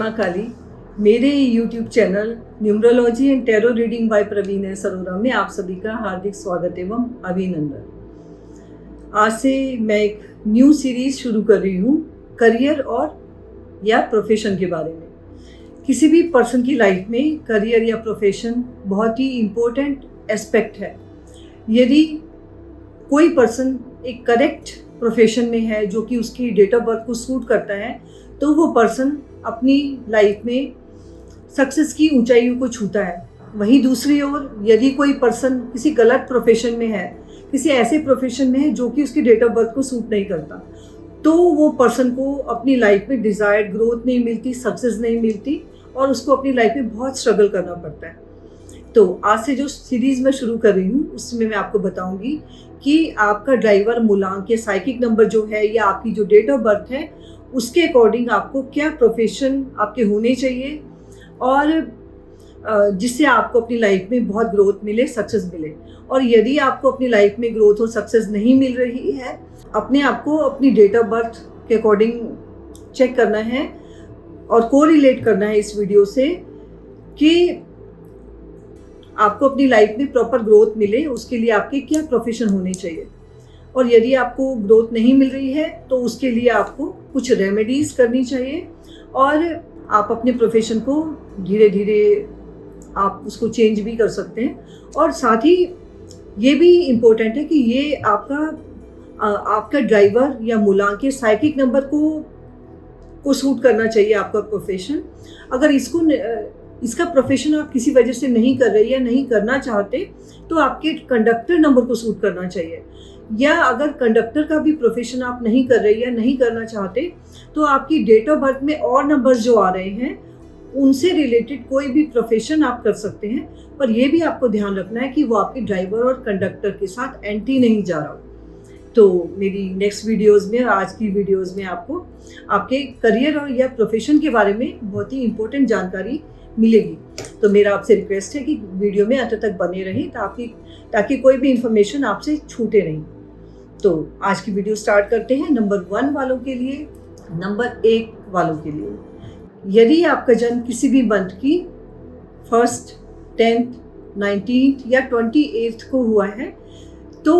माँ काली। मेरे YouTube channel numerology and tarot reading by Praveen Sarora में आप सभी का हार्दिक स्वागत एवं अभिनंदन। आज से मैं एक न्यू सीरीज शुरू कर रही हूँ करियर और या प्रोफेशन के बारे में। किसी भी पर्सन की लाइफ में करियर या प्रोफेशन बहुत ही इम्पोर्टेंट एस्पेक्ट है। यदि कोई पर्सन एक करेक्ट प्रोफेशन में है जो कि उसकी डेट ऑफ बर्थ को सूट करता है, तो वो पर्सन अपनी लाइफ में सक्सेस की ऊंचाइयों को छूता है। वहीं दूसरी ओर यदि कोई पर्सन किसी गलत प्रोफेशन में है, किसी ऐसे प्रोफेशन में है जो कि उसकी डेट ऑफ बर्थ को सूट नहीं करता, तो वो पर्सन को अपनी लाइफ में डिज़ायर्ड ग्रोथ नहीं मिलती, सक्सेस नहीं मिलती और उसको अपनी लाइफ में बहुत स्ट्रगल करना पड़ता है। तो आज से जो सीरीज़ मैं शुरू कर रही हूँ उसमें मैं आपको बताऊंगी कि आपका ड्राइवर मूलांक या साइकिक नंबर जो है या आपकी जो डेट ऑफ बर्थ है उसके अकॉर्डिंग आपको क्या प्रोफेशन आपके होने चाहिए और जिससे आपको अपनी लाइफ में बहुत ग्रोथ मिले, सक्सेस मिले। और यदि आपको अपनी लाइफ में ग्रोथ और सक्सेस नहीं मिल रही है, अपने आप को अपनी डेट ऑफ बर्थ के अकॉर्डिंग चेक करना है और कोरिलेट करना है इस वीडियो से कि आपको अपनी लाइफ में प्रॉपर ग्रोथ मिले, उसके लिए आपके क्या प्रोफेशन होने चाहिए। और यदि आपको ग्रोथ नहीं मिल रही है तो उसके लिए आपको कुछ रेमेडीज़ करनी चाहिए और आप अपने प्रोफेशन को धीरे धीरे आप उसको चेंज भी कर सकते हैं। और साथ ही ये भी इम्पोर्टेंट है कि ये आपका ड्राइवर या मूलांक के साइकिक नंबर को सूट करना चाहिए आपका प्रोफेशन। अगर इसका प्रोफेशन आप किसी वजह से नहीं कर रहे या नहीं करना चाहते तो आपके कंडक्टर नंबर को सूट करना चाहिए। या अगर कंडक्टर का भी प्रोफेशन आप नहीं कर रहे या नहीं करना चाहते तो आपकी डेट ऑफ बर्थ में और नंबर्स जो आ रहे हैं उनसे रिलेटेड कोई भी प्रोफेशन आप कर सकते हैं। पर यह भी आपको ध्यान रखना है कि वो आपके ड्राइवर और कंडक्टर के साथ एंटी नहीं जा रहा हो। तो मेरी नेक्स्ट वीडियोस में और आज की वीडियोस में आपको आपके करियर और या प्रोफेशन के बारे में बहुत ही इम्पोर्टेंट जानकारी मिलेगी। तो मेरा आपसे रिक्वेस्ट है कि वीडियो में अंत तक बने रहें ताकि कोई भी इंफॉर्मेशन आपसे छूटे नहीं। तो आज की वीडियो स्टार्ट करते हैं नंबर 1 वालों के लिए, नंबर 1 वालों के लिए। यदि आपका जन्म किसी भी मंथ की 1st, 10th, 19th या 28th को हुआ है तो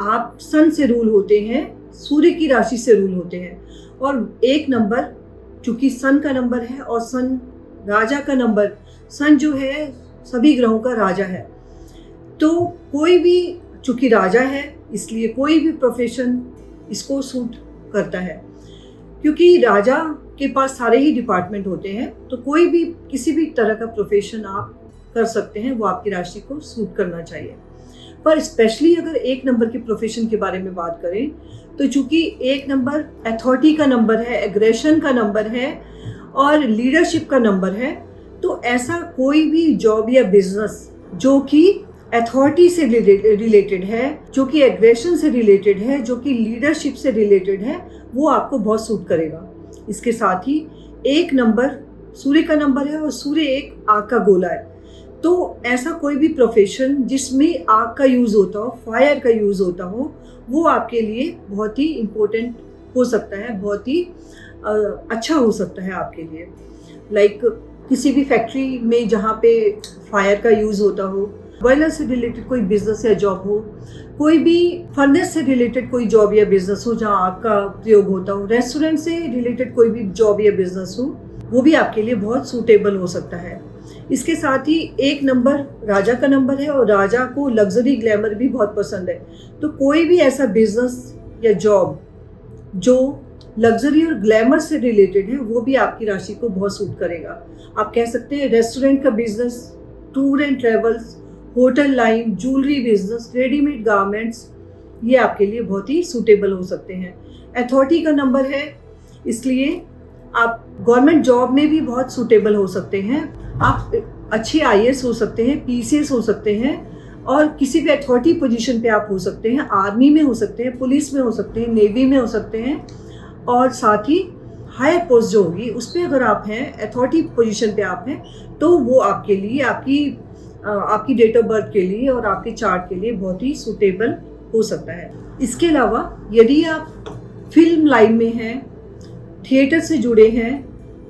आप सन से रूल होते हैं, सूर्य की राशि से रूल होते हैं। और एक नंबर चूंकि सन का नंबर है और सन राजा का नंबर, सन जो है सभी ग्रहों का राजा है, तो कोई भी चूंकि राजा है इसलिए कोई भी प्रोफेशन इसको सूट करता है। क्योंकि राजा के पास सारे ही डिपार्टमेंट होते हैं तो कोई भी किसी भी तरह का प्रोफेशन आप कर सकते हैं, वो आपकी राशि को सूट करना चाहिए। पर स्पेशली अगर 1 नंबर के प्रोफेशन के बारे में बात करें तो चूंकि 1 नंबर अथॉरिटी का नंबर है, एग्रेशन का नंबर है और लीडरशिप का नंबर है, तो ऐसा कोई भी जॉब या बिजनेस जो कि अथॉरिटी से रिलेटेड है, जो कि एग्रेशन से रिलेटेड है, जो कि लीडरशिप से रिलेटेड है, वो आपको बहुत सूट करेगा। इसके साथ ही 1 नंबर सूर्य का नंबर है और सूर्य एक आग का गोला है, तो ऐसा कोई भी प्रोफेशन जिसमें आग का यूज़ होता हो, फायर का यूज़ होता हो, वो आपके लिए बहुत ही इम्पोर्टेंट हो सकता है, बहुत ही अच्छा हो सकता है आपके लिए। लाइक किसी भी फैक्ट्री में जहाँ पे फायर का यूज़ होता हो, बॉयलर से रिलेटेड कोई बिजनेस या जॉब हो, कोई भी फर्नेस से रिलेटेड कोई जॉब या बिजनेस हो जहाँ आग का प्रयोग होता हो, रेस्टोरेंट से रिलेटेड कोई भी जॉब या बिजनेस हो, वो भी आपके लिए बहुत सूटेबल हो सकता है। इसके साथ ही 1 नंबर राजा का नंबर है और राजा को लग्जरी ग्लैमर भी बहुत पसंद है, तो कोई भी ऐसा बिजनेस या जॉब जो लग्जरी और ग्लैमर से रिलेटेड है वो भी आपकी राशि को बहुत सूट करेगा। आप कह सकते हैं रेस्टोरेंट का business, tour and travels, hotel line, jewellery business, readymade garments, ये आपके लिए बहुत ही सूटेबल हो सकते हैं। अथॉरिटी का नंबर है इसलिए आप गवर्नमेंट जॉब में भी बहुत सूटेबल हो सकते हैं। आप अच्छे IAS हो सकते हैं, PCS हो सकते हैं और किसी भी अथॉरिटी पोजीशन पे आप हो सकते हैं, आर्मी में हो सकते हैं, पुलिस में हो सकते हैं, नेवी में हो सकते हैं और साथ ही हायर पोस्ट जो होगी उस पर अगर आप हैं, अथॉरिटी पोजीशन पे आप हैं, तो वो आपके लिए आपकी डेट ऑफ बर्थ के लिए और आपके चार्ट के लिए बहुत ही सूटेबल हो सकता है। इसके अलावा यदि आप फिल्म लाइन में हैं, थिएटर से जुड़े हैं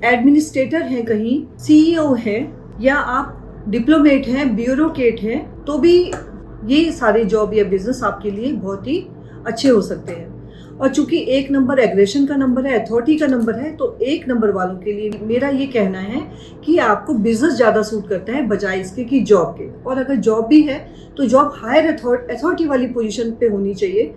एडमिनिस्ट्रेटर हैं, कहीं सीईओ हैं, या आप डिप्लोमेट हैं, ब्यूरोक्रेट हैं, तो भी ये सारे जॉब या बिजनेस आपके लिए बहुत ही अच्छे हो सकते हैं। और चूंकि 1 नंबर एग्रेशन का नंबर है, अथॉरिटी का नंबर है, तो 1 नंबर वालों के लिए मेरा ये कहना है कि आपको बिजनेस ज़्यादा सूट करता है बजाय इसके कि जॉब के। और अगर जॉब भी है तो जॉब हायर अथॉरिटी वाली पोजीशन पे होनी चाहिए,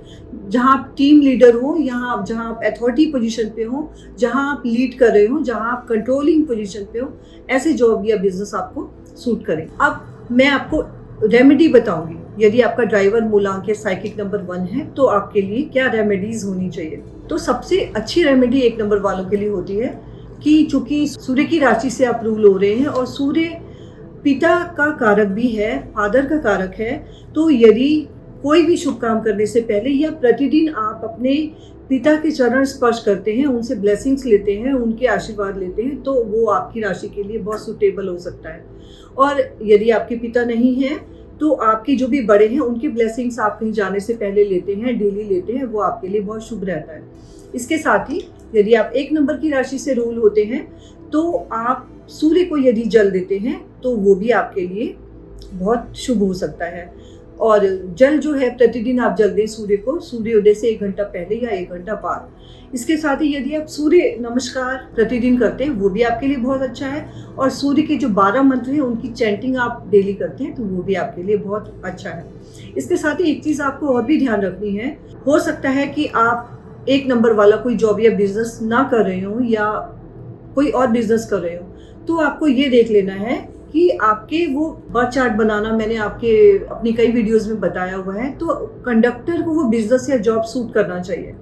जहां आप टीम लीडर हो, जहां आप अथॉरिटी पोजीशन पे हो, जहां आप लीड कर रहे हो, जहां आप कंट्रोलिंग पोजीशन पे हो, ऐसे जॉब या बिजनेस आपको सूट करें। अब मैं आपको रेमेडी बताऊंगी। यदि आपका ड्राइवर मूलांक साइकिक नंबर 1 है तो आपके लिए क्या रेमेडीज होनी चाहिए। तो सबसे अच्छी रेमेडी 1 नंबर वालों के लिए होती है कि चूंकि सूर्य की राशि से आप रूल हो रहे हैं और सूर्य पिता का कारक भी है, फादर का कारक है, तो यदि कोई भी शुभ काम करने से पहले या प्रतिदिन आप अपने पिता के चरण स्पर्श करते हैं, उनसे ब्लेसिंग्स लेते हैं, उनके आशीर्वाद लेते हैं, तो वो आपकी राशि के लिए बहुत सूटेबल हो सकता है। और यदि आपके पिता नहीं हैं तो आपके जो भी बड़े हैं उनकी ब्लेसिंग्स आप कहीं जाने से पहले लेते हैं, डेली लेते हैं, वो आपके लिए बहुत शुभ रहता है। इसके साथ ही यदि आप 1 नंबर की राशि से रूल होते हैं तो आप सूर्य को यदि जल देते हैं तो वो भी आपके लिए बहुत शुभ हो सकता है। और जल जो है प्रतिदिन आप जल दें सूर्य को, सूर्योदय से 1 घंटा पहले या 1 घंटा बाद। इसके साथ ही यदि आप सूर्य नमस्कार प्रतिदिन करते हैं वो भी आपके लिए बहुत अच्छा है। और सूर्य के जो 12 मंत्र हैं उनकी चैंटिंग आप डेली करते हैं तो वो भी आपके लिए बहुत अच्छा है। इसके साथ ही एक चीज़ आपको और भी ध्यान रखनी है, हो सकता है कि आप 1 नंबर वाला कोई जॉब या बिजनेस ना कर रहे हो या कोई और बिजनेस कर रहे हो, तो आपको ये देख लेना है कि आपके वो बर्थ चार्ट बनाना मैंने अपनी कई वीडियोस में बताया हुआ है। तो कंडक्टर को वो बिजनेस या जॉब सूट करना चाहिए।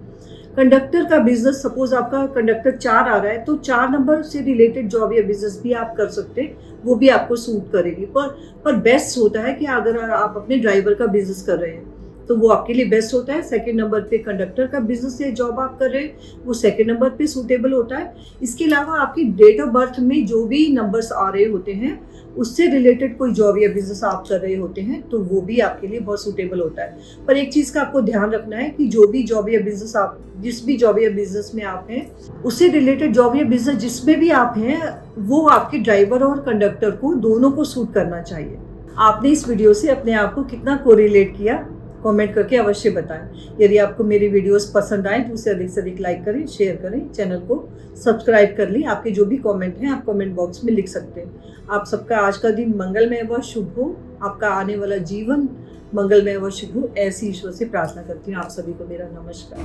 कंडक्टर का बिजनेस, सपोज आपका कंडक्टर 4 आ रहा है तो 4 नंबर से रिलेटेड जॉब या बिजनेस भी आप कर सकते हैं, वो भी आपको सूट करेगी। पर बेस्ट होता है कि अगर आप अपने ड्राइवर का बिजनेस कर रहे हैं तो वो आपके लिए बेस्ट होता है। 2nd नंबर पे कंडक्टर का बिजनेस या जॉब आप कर रहे हैं वो 2nd नंबर पे सूटेबल होता है। इसके अलावा आपकी डेट ऑफ बर्थ में जो भी नंबर्स आ रहे होते हैं उससे रिलेटेड कोई जॉब या बिजनेस आप कर रहे होते हैं तो वो भी आपके लिए बहुत सूटेबल होता है। पर एक चीज़ का आपको ध्यान रखना है कि जो भी जॉब या बिजनेस आप जिस भी जॉब या बिजनेस में आप हैं उससे रिलेटेड जॉब या बिजनेस जिसमें भी आप हैं वो आपके ड्राइवर और कंडक्टर को दोनों को सूट करना चाहिए। आपने इस वीडियो से अपने आप को कितना कोरिलेट किया कमेंट करके अवश्य बताएं। यदि आपको मेरी वीडियोस पसंद आए तो उसे अधिक से अधिक लाइक करें, शेयर करें, चैनल को सब्सक्राइब कर लें। आपके जो भी कमेंट हैं आप कमेंट बॉक्स में लिख सकते हैं। आप सबका आज का दिन मंगलमय व शुभ हो, आपका आने वाला जीवन मंगलमय व शुभ हो, ऐसी ईश्वर से प्रार्थना करती हूँ। आप सभी को मेरा नमस्कार।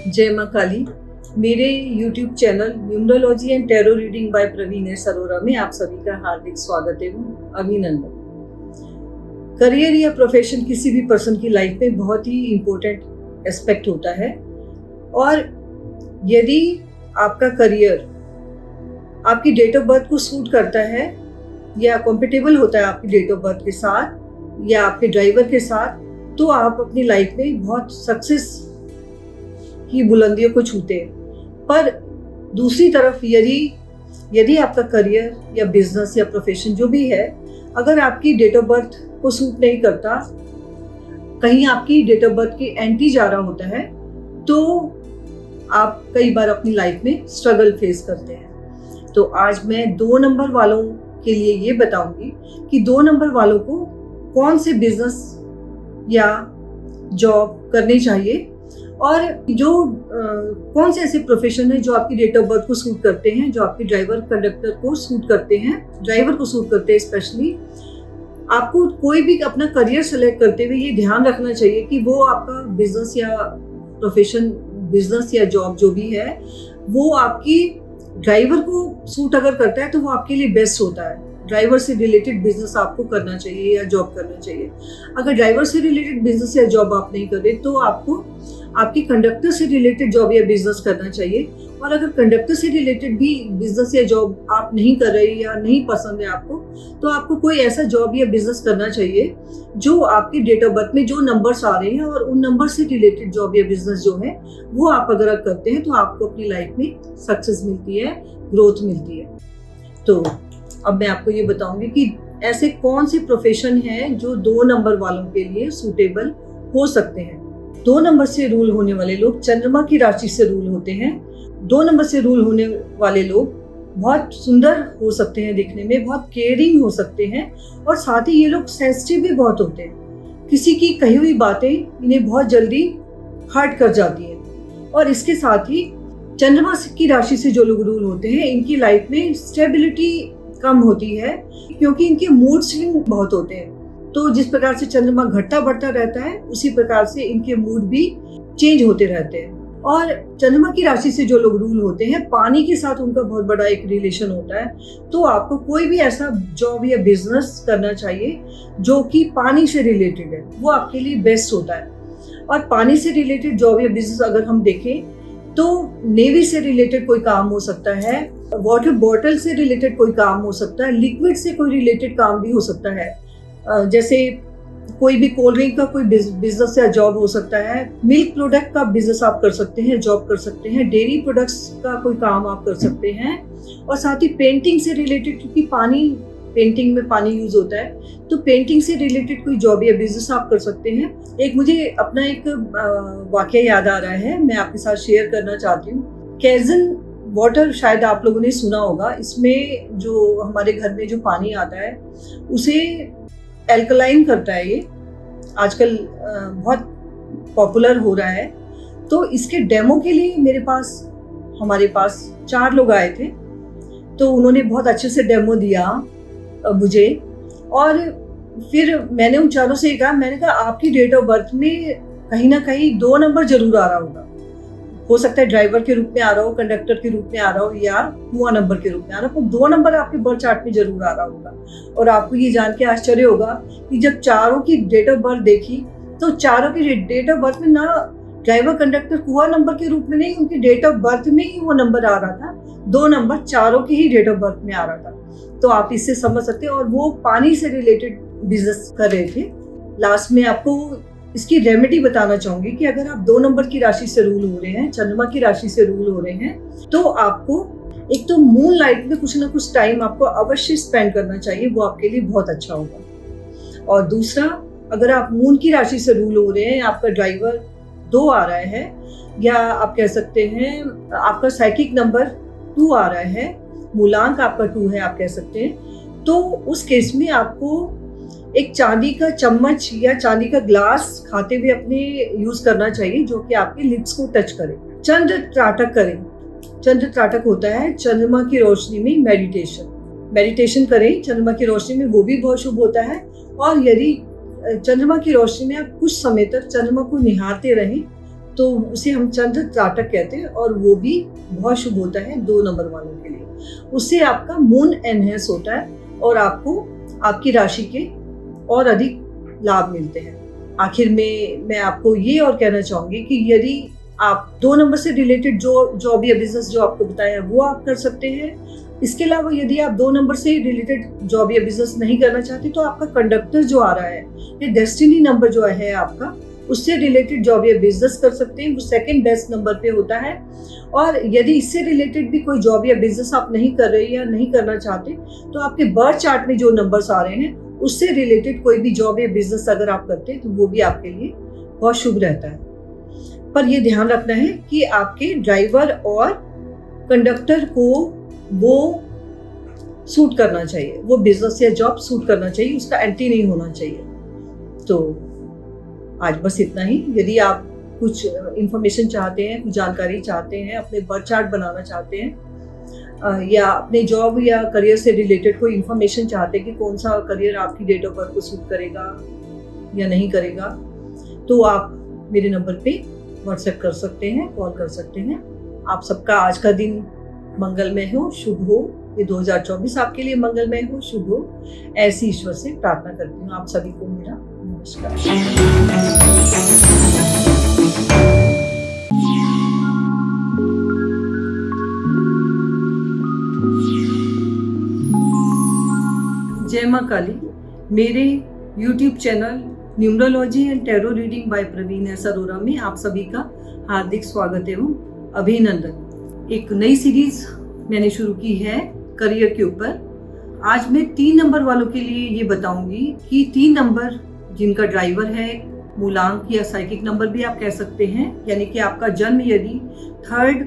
जय माँ काली। मेरे YouTube channel numerology and tarot reading by Praveen Sarora में आप सभी का हार्दिक स्वागत एवं अभिनंदन। करियर या प्रोफेशन किसी भी पर्सन की लाइफ में बहुत ही इम्पोर्टेंट एस्पेक्ट होता है। और यदि आपका करियर आपकी डेट ऑफ बर्थ को सूट करता है या कंपेटेबल होता है आपकी डेट ऑफ बर्थ के साथ या आपके ड्राइवर के साथ, तो आप अपनी लाइफ में बहुत सक्सेस की बुलंदियों को छूते हैं। पर दूसरी तरफ यदि आपका करियर या बिजनेस या प्रोफेशन जो भी है अगर आपकी डेट ऑफ बर्थ को सूट नहीं करता, कहीं आपकी डेट ऑफ बर्थ के एंटी जा रहा होता है, तो आप कई बार अपनी लाइफ में स्ट्रगल फेस करते हैं। तो आज मैं 2 नंबर वालों के लिए ये बताऊंगी कि 2 नंबर वालों को कौन से बिजनेस या जॉब करनी चाहिए और जो कौन से ऐसे प्रोफेशन है जो आपकी डेट ऑफ बर्थ को सूट करते हैं, जो आपके ड्राइवर कंडक्टर को सूट करते हैं, ड्राइवर को सूट करते हैं। स्पेशली आपको कोई भी अपना करियर सेलेक्ट करते हुए ये ध्यान रखना चाहिए कि वो आपका बिजनेस या प्रोफेशन, बिजनेस या जॉब जो भी है वो आपकी ड्राइवर को सूट अगर करता है तो वो आपके लिए बेस्ट होता है। ड्राइवर से रिलेटेड बिजनेस आपको करना चाहिए या जॉब करना चाहिए। अगर ड्राइवर से रिलेटेड बिजनेस या जॉब आप नहीं कर रहे तो आपको आपके कंडक्टर से रिलेटेड जॉब या बिजनेस करना चाहिए। और अगर कंडक्टर से रिलेटेड भी बिजनेस या जॉब आप नहीं कर रहे या नहीं पसंद है आपको, तो आपको कोई ऐसा जॉब या बिजनेस करना चाहिए जो आपकी डेट ऑफ बर्थ में जो नंबर्स आ रहे हैं और उन नंबर से रिलेटेड जॉब या बिजनेस जो है वो आप अगर करते हैं तो आपको अपनी लाइफ में सक्सेस मिलती है, ग्रोथ मिलती है। तो अब मैं आपको ये बताऊंगी कि ऐसे कौन से प्रोफेशन हैं जो 2 नंबर वालों के लिए सूटेबल हो सकते हैं। 2 नंबर से रूल होने वाले लोग चंद्रमा की राशि से रूल होते हैं। 2 नंबर से रूल होने वाले लोग बहुत सुंदर हो सकते हैं दिखने में, बहुत केयरिंग हो सकते हैं और साथ ही ये लोग सेंसिटिव भी बहुत होते हैं। किसी की कही हुई बातें इन्हें बहुत जल्दी हर्ट कर जाती हैं। और इसके साथ ही चंद्रमा की राशि से जो लोग रूल होते हैं इनकी लाइफ में स्टेबिलिटी कम होती है क्योंकि इनके मूड स्विंग बहुत होते हैं। तो जिस प्रकार से चंद्रमा घटता बढ़ता रहता है उसी प्रकार से इनके मूड भी चेंज होते रहते हैं। और चंद्रमा की राशि से जो लोग रूल होते हैं पानी के साथ उनका बहुत बड़ा एक रिलेशन होता है। तो आपको कोई भी ऐसा जॉब या बिजनेस करना चाहिए जो कि पानी से रिलेटेड है, वो आपके लिए बेस्ट होता है। और पानी से रिलेटेड जॉब या बिजनेस अगर हम देखें तो नेवी से रिलेटेड कोई काम हो सकता है, वाटर बॉटल से रिलेटेड कोई काम हो सकता है, लिक्विड से कोई रिलेटेड काम भी हो सकता है। जैसे कोई भी कोल्ड ड्रिंक का कोई बिजनेस या जॉब हो सकता है, मिल्क प्रोडक्ट का बिजनेस आप कर सकते हैं, जॉब कर सकते हैं, डेयरी प्रोडक्ट्स का कोई काम आप कर सकते हैं। और साथ ही पेंटिंग से रिलेटेड, क्योंकि पेंटिंग में पानी यूज होता है, तो पेंटिंग से रिलेटेड कोई जॉब या बिजनेस आप कर सकते हैं। एक मुझे अपना एक वाकया याद आ रहा है, मैं आपके साथ शेयर करना चाहती हूँ। कैजन वाटर शायद आप लोगों ने सुना होगा। इसमें जो हमारे घर में जो पानी आता है उसे एल्कलाइन करता है। ये आजकल बहुत पॉपुलर हो रहा है। तो इसके डेमो के लिए हमारे पास 4 लोग आए थे। तो उन्होंने बहुत अच्छे से डेमो दिया मुझे। और फिर मैंने उन चारों से कहा, मैंने कहा आपकी डेट ऑफ बर्थ में कहीं ना कहीं 2 नंबर जरूर आ रहा होगा। हो सकता है ड्राइवर के रूप में आ रहा हो, कंडक्टर के रूप में आ रहा हो या कुआं नंबर के रूप में आ रहा हो, तो 2 नंबर आपके बर्थ चार्ट में जरूर आ रहा होगा। और आपको ये जान के आश्चर्य होगा कि जब चारों की डेट ऑफ बर्थ देखी तो चारों की डेट ऑफ बर्थ में ना ड्राइवर कंडक्टर कुआं नंबर के रूप में नहीं, उनकी डेट ऑफ बर्थ में ही वो नंबर आ रहा था। 2 नंबर चारों की ही डेट ऑफ बर्थ में आ रहा था। तो आप इससे समझ सकते हैं। और वो पानी से रिलेटेड बिजनेस कर रहे थे। लास्ट में आपको इसकी रेमेडी बताना चाहूंगी कि अगर आप 2 नंबर की राशि से रूल हो रहे हैं, चंद्रमा की राशि से रूल हो रहे हैं, तो आपको एक तो मून लाइट में कुछ ना कुछ टाइम आपको अवश्य स्पेंड करना चाहिए, वो आपके लिए बहुत अच्छा होगा। और दूसरा, अगर आप मून की राशि से रूल हो रहे हैं, आपका ड्राइवर 2 आ रहा है, या आप कह सकते हैं आपका साइकिक नंबर 2 आ रहा है, मूलांक आपका 2 है आप कह सकते हैं, तो उस केस में आपको एक चांदी का चम्मच या चांदी का ग्लास खाते हुए अपने यूज करना चाहिए जो कि आपके लिप्स को टच करे। चंद्र त्राटक करें। चंद्र त्राटक होता है चंद्रमा की रोशनी में मेडिटेशन करें चंद्रमा की रोशनी में, वो भी बहुत शुभ होता है। और यदि चंद्रमा की रोशनी में आप कुछ समय तक चंद्रमा को निहारते रहें तो उसे हम चंद्र त्राटक कहते हैं और वो भी बहुत शुभ होता है 2 नंबर वालों के लिए। उससे आपका मून एनहेंस होता है और आपको आपकी राशि के और अधिक लाभ मिलते हैं। आखिर में मैं आपको ये और कहना चाहूंगी कि यदि आप 2 नंबर से रिलेटेड जो जॉब या बिजनेस जो आपको बताया वो आप कर सकते हैं। इसके अलावा यदि आप 2 नंबर से रिलेटेड जॉब या बिजनेस नहीं करना चाहते तो आपका कंडक्टर जो आ रहा है, ये डेस्टिनी नंबर जो है आपका, उससे रिलेटेड जॉब या बिजनेस कर सकते हैं। वो सेकंड बेस्ट नंबर पे होता है। और यदि इससे रिलेटेड भी कोई जॉब या बिजनेस आप नहीं कर रहे या नहीं करना चाहते तो आपके बर्थ चार्ट में जो नंबर्स आ रहे हैं उससे रिलेटेड कोई भी जॉब या बिजनेस अगर आप करते हैं तो वो भी आपके लिए बहुत शुभ रहता है। पर ये ध्यान रखना है कि आपके ड्राइवर और कंडक्टर को वो सूट करना चाहिए, वो बिजनेस या जॉब सूट करना चाहिए, उसका एंटी नहीं होना चाहिए। तो आज बस इतना ही। यदि आप कुछ इंफॉर्मेशन चाहते हैं, कुछ जानकारी चाहते हैं, अपने बर्थ चार्ट बनाना चाहते हैं या अपने जॉब या करियर से रिलेटेड कोई इंफॉर्मेशन चाहते हैं कि कौन सा करियर आपकी डेट ऑफ बर्थ को सूट करेगा या नहीं करेगा, तो आप मेरे नंबर पे व्हाट्सएप कर सकते हैं, कॉल कर सकते हैं। आप सबका आज का दिन मंगलमय हो, शुभ हो। ये 2024 आपके लिए मंगलमय हो, शुभ हो, ऐसी ईश्वर से प्रार्थना करती हूँ। आप सभी को मेरा नमस्कार। जय माँ काली। मेरे YouTube channel numerology and tarot reading by Praveen S Arora में आप सभी का हार्दिक स्वागत एवं अभिनंदन। एक नई सीरीज मैंने शुरू की है करियर के ऊपर। आज मैं 3 नंबर वालों के लिए ये बताऊंगी कि 3 नंबर जिनका ड्राइवर है मूलांक या साइकिक नंबर भी आप कह सकते हैं, यानी कि आपका जन्म यदि 3rd,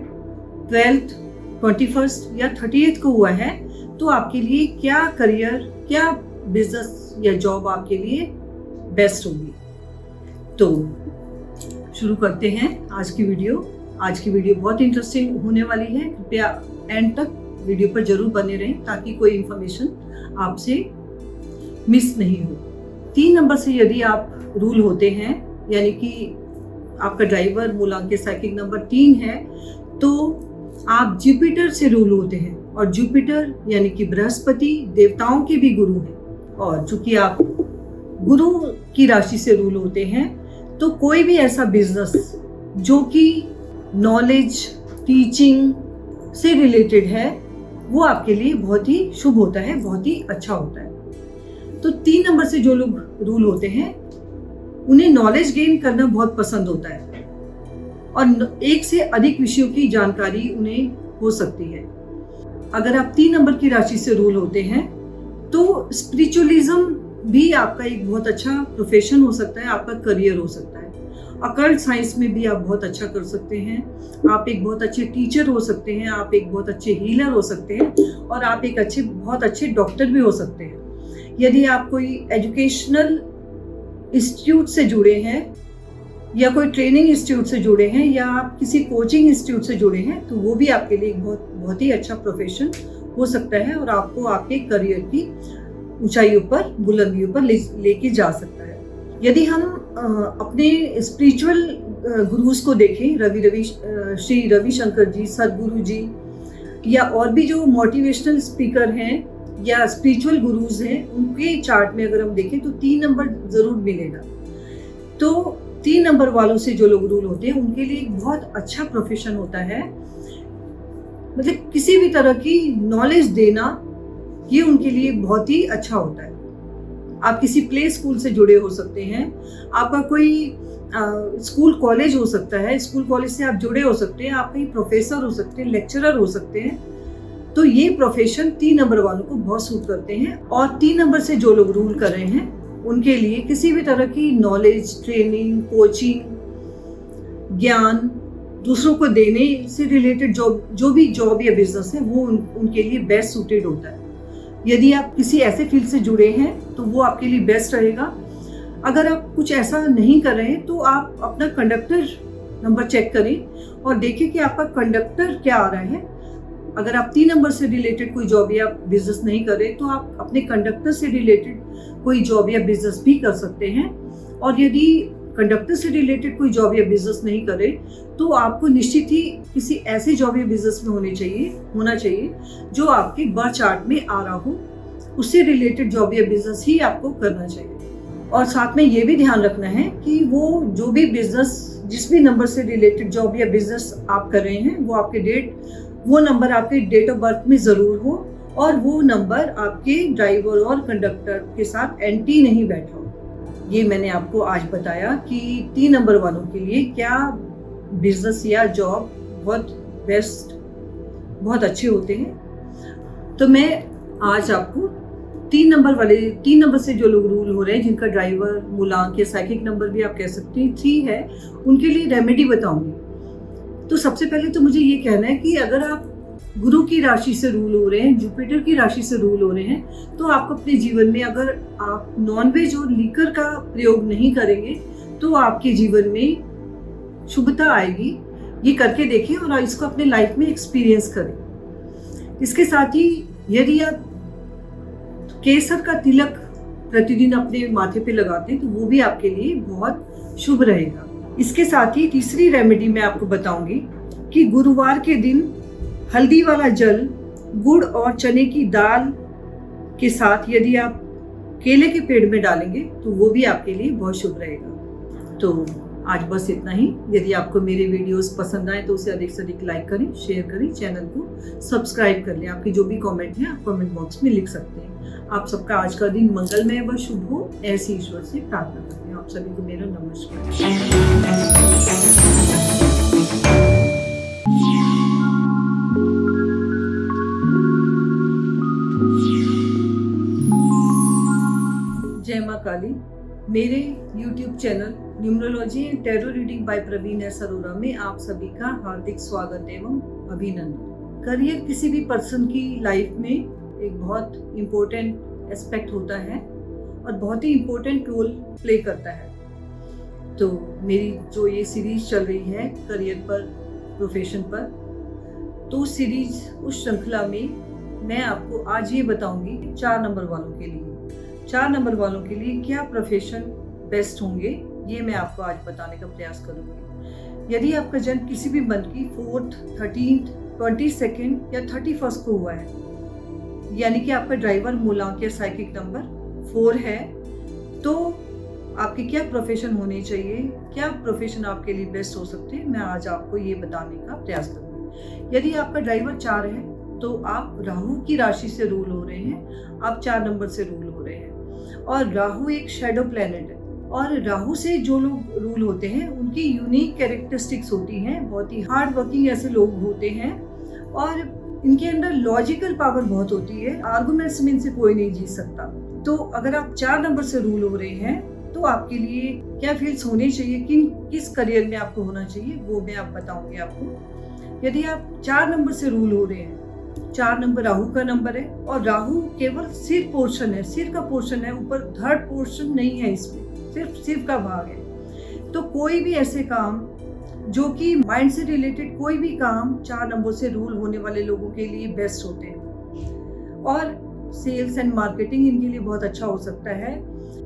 12th, 21st या 30th को हुआ है तो आपके लिए क्या करियर, क्या बिजनेस या जॉब आपके लिए बेस्ट होगी। तो शुरू करते हैं आज की वीडियो। आज की वीडियो बहुत इंटरेस्टिंग होने वाली है, कृपया एंड तक वीडियो पर जरूर बने रहें ताकि कोई इंफॉर्मेशन आपसे मिस नहीं हो। 3 नंबर से यदि आप रूल होते हैं, यानी कि आपका ड्राइवर मूलांक साइकिक नंबर 3 है, तो आप जुपिटर से रूल होते हैं और जुपिटर यानी कि बृहस्पति देवताओं के भी गुरु हैं। और चूंकि आप गुरु की राशि से रूल होते हैं तो कोई भी ऐसा बिजनेस जो कि नॉलेज, टीचिंग से रिलेटेड है वो आपके लिए बहुत ही शुभ होता है, बहुत ही अच्छा होता है। तो 3 नंबर से जो लोग रूल होते हैं उन्हें नॉलेज गेन करना बहुत पसंद होता है और एक से अधिक विषयों की जानकारी उन्हें हो सकती है। अगर आप 3 नंबर की राशि से रूल होते हैं तो स्पिरिचुअलिज्म भी आपका एक बहुत अच्छा प्रोफेशन हो सकता है, आपका करियर हो सकता है। अकल्ट साइंस में भी आप बहुत अच्छा कर सकते हैं, आप एक बहुत अच्छे टीचर हो सकते हैं, आप एक बहुत अच्छे हीलर हो सकते हैं और आप एक बहुत अच्छे डॉक्टर भी हो सकते हैं। यदि आप कोई एजुकेशनल इंस्टीट्यूट से जुड़े हैं या कोई ट्रेनिंग इंस्टीट्यूट से जुड़े हैं या आप किसी कोचिंग इंस्टीट्यूट से जुड़े हैं तो वो भी आपके लिए एक बहुत ही अच्छा प्रोफेशन हो सकता है और आपको आपके करियर की ऊंचाइयों पर, बुलंदियों पर लेके जा सकता है। यदि हम अपने स्पिरिचुअल गुरुज को देखें, श्री रविशंकर जी, सदगुरु जी या और भी जो मोटिवेशनल स्पीकर हैं या स्पिरिचुअल गुरुज हैं, उनके चार्ट में अगर हम देखें तो 3 नंबर जरूर मिलेगा। तो 3 नंबर वालों से जो लोग रूल होते हैं उनके लिए एक बहुत अच्छा प्रोफेशन होता है, मतलब किसी भी तरह की नॉलेज देना ये उनके लिए बहुत ही अच्छा होता है। आप किसी प्ले स्कूल से जुड़े हो सकते हैं, आपका कोई स्कूल कॉलेज हो सकता है, स्कूल कॉलेज से आप जुड़े हो सकते हैं, आप कहीं प्रोफेसर हो सकते हैं, लेक्चरर हो सकते हैं। तो ये प्रोफेशन 3 नंबर वालों को बहुत सूट करते हैं। और 3 नंबर से जो लोग रूल कर रहे हैं उनके लिए किसी भी तरह की नॉलेज, ट्रेनिंग, कोचिंग, ज्ञान दूसरों को देने से रिलेटेड जो भी जॉब या बिजनेस है वो उनके लिए बेस्ट सूटेड होता है। यदि आप किसी ऐसे फील्ड से जुड़े हैं तो वो आपके लिए बेस्ट रहेगा। अगर आप कुछ ऐसा नहीं कर रहे हैं तो आप अपना कंडक्टर नंबर चेक करें और देखें कि आपका कंडक्टर क्या आ रहा है। अगर आप 3 नंबर से रिलेटेड कोई जॉब या बिजनेस नहीं कर रहे तो आप अपने कंडक्टर से रिलेटेड कोई जॉब या बिजनेस भी कर सकते हैं। और यदि कंडक्टर से रिलेटेड कोई जॉब या बिजनेस नहीं करे तो आपको निश्चित ही किसी ऐसे जॉब या बिजनेस में होना चाहिए जो आपके बर्थ चार्ट में आ रहा हो, उससे रिलेटेड जॉब या बिजनेस ही आपको करना चाहिए। और साथ में ये भी ध्यान रखना है कि वो जो भी बिजनेस, जिस भी नंबर से रिलेटेड जॉब या बिजनेस आप कर रहे हैं वो नंबर आपके डेट ऑफ बर्थ में जरूर हो और वो नंबर आपके ड्राइवर और कंडक्टर के साथ एंटी नहीं बैठा हो। ये मैंने आपको आज बताया कि 3 नंबर वालों के लिए क्या बिजनेस या जॉब बहुत बेस्ट, बहुत अच्छे होते हैं। तो मैं आज आपको 3 नंबर से जो लोग रूल हो रहे हैं, जिनका ड्राइवर मूलांक या साइकिक नंबर भी आप कह सकते हैं 3 है, उनके लिए रेमेडी बताऊंगी। तो सबसे पहले तो मुझे ये कहना है कि अगर आप गुरु की राशि से रूल हो रहे हैं, जुपिटर की राशि से रूल हो रहे हैं, तो आपको अपने जीवन में अगर आप नॉनवेज और लीकर का प्रयोग नहीं करेंगे तो आपके जीवन में शुभता आएगी। ये करके देखें और इसको अपने लाइफ में एक्सपीरियंस करें। इसके साथ ही यदि आप केसर का तिलक प्रतिदिन अपने माथे पे लगाते हैं तो वो भी आपके लिए बहुत शुभ रहेगा। इसके साथ ही तीसरी रेमेडी मैं आपको बताऊंगी कि गुरुवार के दिन हल्दी वाला जल गुड़ और चने की दाल के साथ यदि आप केले के पेड़ में डालेंगे तो वो भी आपके लिए बहुत शुभ रहेगा। तो आज बस इतना ही। यदि आपको मेरे वीडियोस पसंद आए तो उसे अधिक से अधिक लाइक करें, शेयर करें, चैनल को सब्सक्राइब कर लें। आपकी जो भी कमेंट है आप कमेंट बॉक्स में लिख सकते हैं। आप सबका आज का दिन मंगलमय व शुभ हो, ऐसी ईश्वर से प्रार्थना करते हैं। आप सभी को मेरा नमस्कार। काली। मेरे YouTube channel numerology and tarot reading by Praveen S Arora में आप सभी का हार्दिक स्वागत एवं अभिनंदन। करियर किसी भी पर्सन की लाइफ में एक बहुत इम्पोर्टेंट एस्पेक्ट होता है और बहुत ही इम्पोर्टेंट रोल प्ले करता है। तो मेरी जो ये सीरीज चल रही है करियर पर, प्रोफेशन पर, तो सीरीज उस श्रृंखला में मैं आपको आज ये बताऊंगी 4 नंबर वालों के लिए 4 नंबर वालों के लिए क्या प्रोफेशन बेस्ट होंगे, ये मैं आपको आज बताने का प्रयास करूंगी। यदि आपका जन्म किसी भी मंथ की 4th, 13th, 22nd या 31st को हुआ है, यानी कि आपका ड्राइवर मूलांक या साइकिक नंबर 4 है, तो आपके क्या प्रोफेशन होने चाहिए, क्या प्रोफेशन आपके लिए बेस्ट हो सकते हैं, मैं आज आपको ये बताने का प्रयास करूंगी। यदि आपका ड्राइवर 4 है तो आप राहु की राशि से रूल हो रहे हैं, आप 4 नंबर से रूल हो रहे हैं। और राहु एक शैडो प्लैनेट है और राहु से जो लोग रूल होते हैं उनकी यूनिक कैरेक्टरिस्टिक्स होती हैं, बहुत ही हार्ड वर्किंग ऐसे लोग होते हैं और इनके अंदर लॉजिकल पावर बहुत होती है, आर्गुमेंट्स में इनसे कोई नहीं जीत सकता। तो अगर आप 4 नंबर से रूल हो रहे हैं तो आपके लिए क्या फील्ड्स होने चाहिए, किस करियर में आपको होना चाहिए, वो मैं आप बताऊंगी आपको। यदि आप 4 नंबर से रूल हो रहे हैं, 4 नंबर राहु का नंबर है और राहु केवल सिर पोर्शन है, सिर का पोर्शन है, ऊपर धड़ पोर्शन नहीं है, इसमें सिर्फ सिर का भाग है। तो कोई भी ऐसे काम जो कि माइंड से रिलेटेड कोई भी काम 4 नंबर से रूल होने वाले लोगों के लिए बेस्ट होते हैं। और सेल्स एंड मार्केटिंग इनके लिए बहुत अच्छा हो सकता है।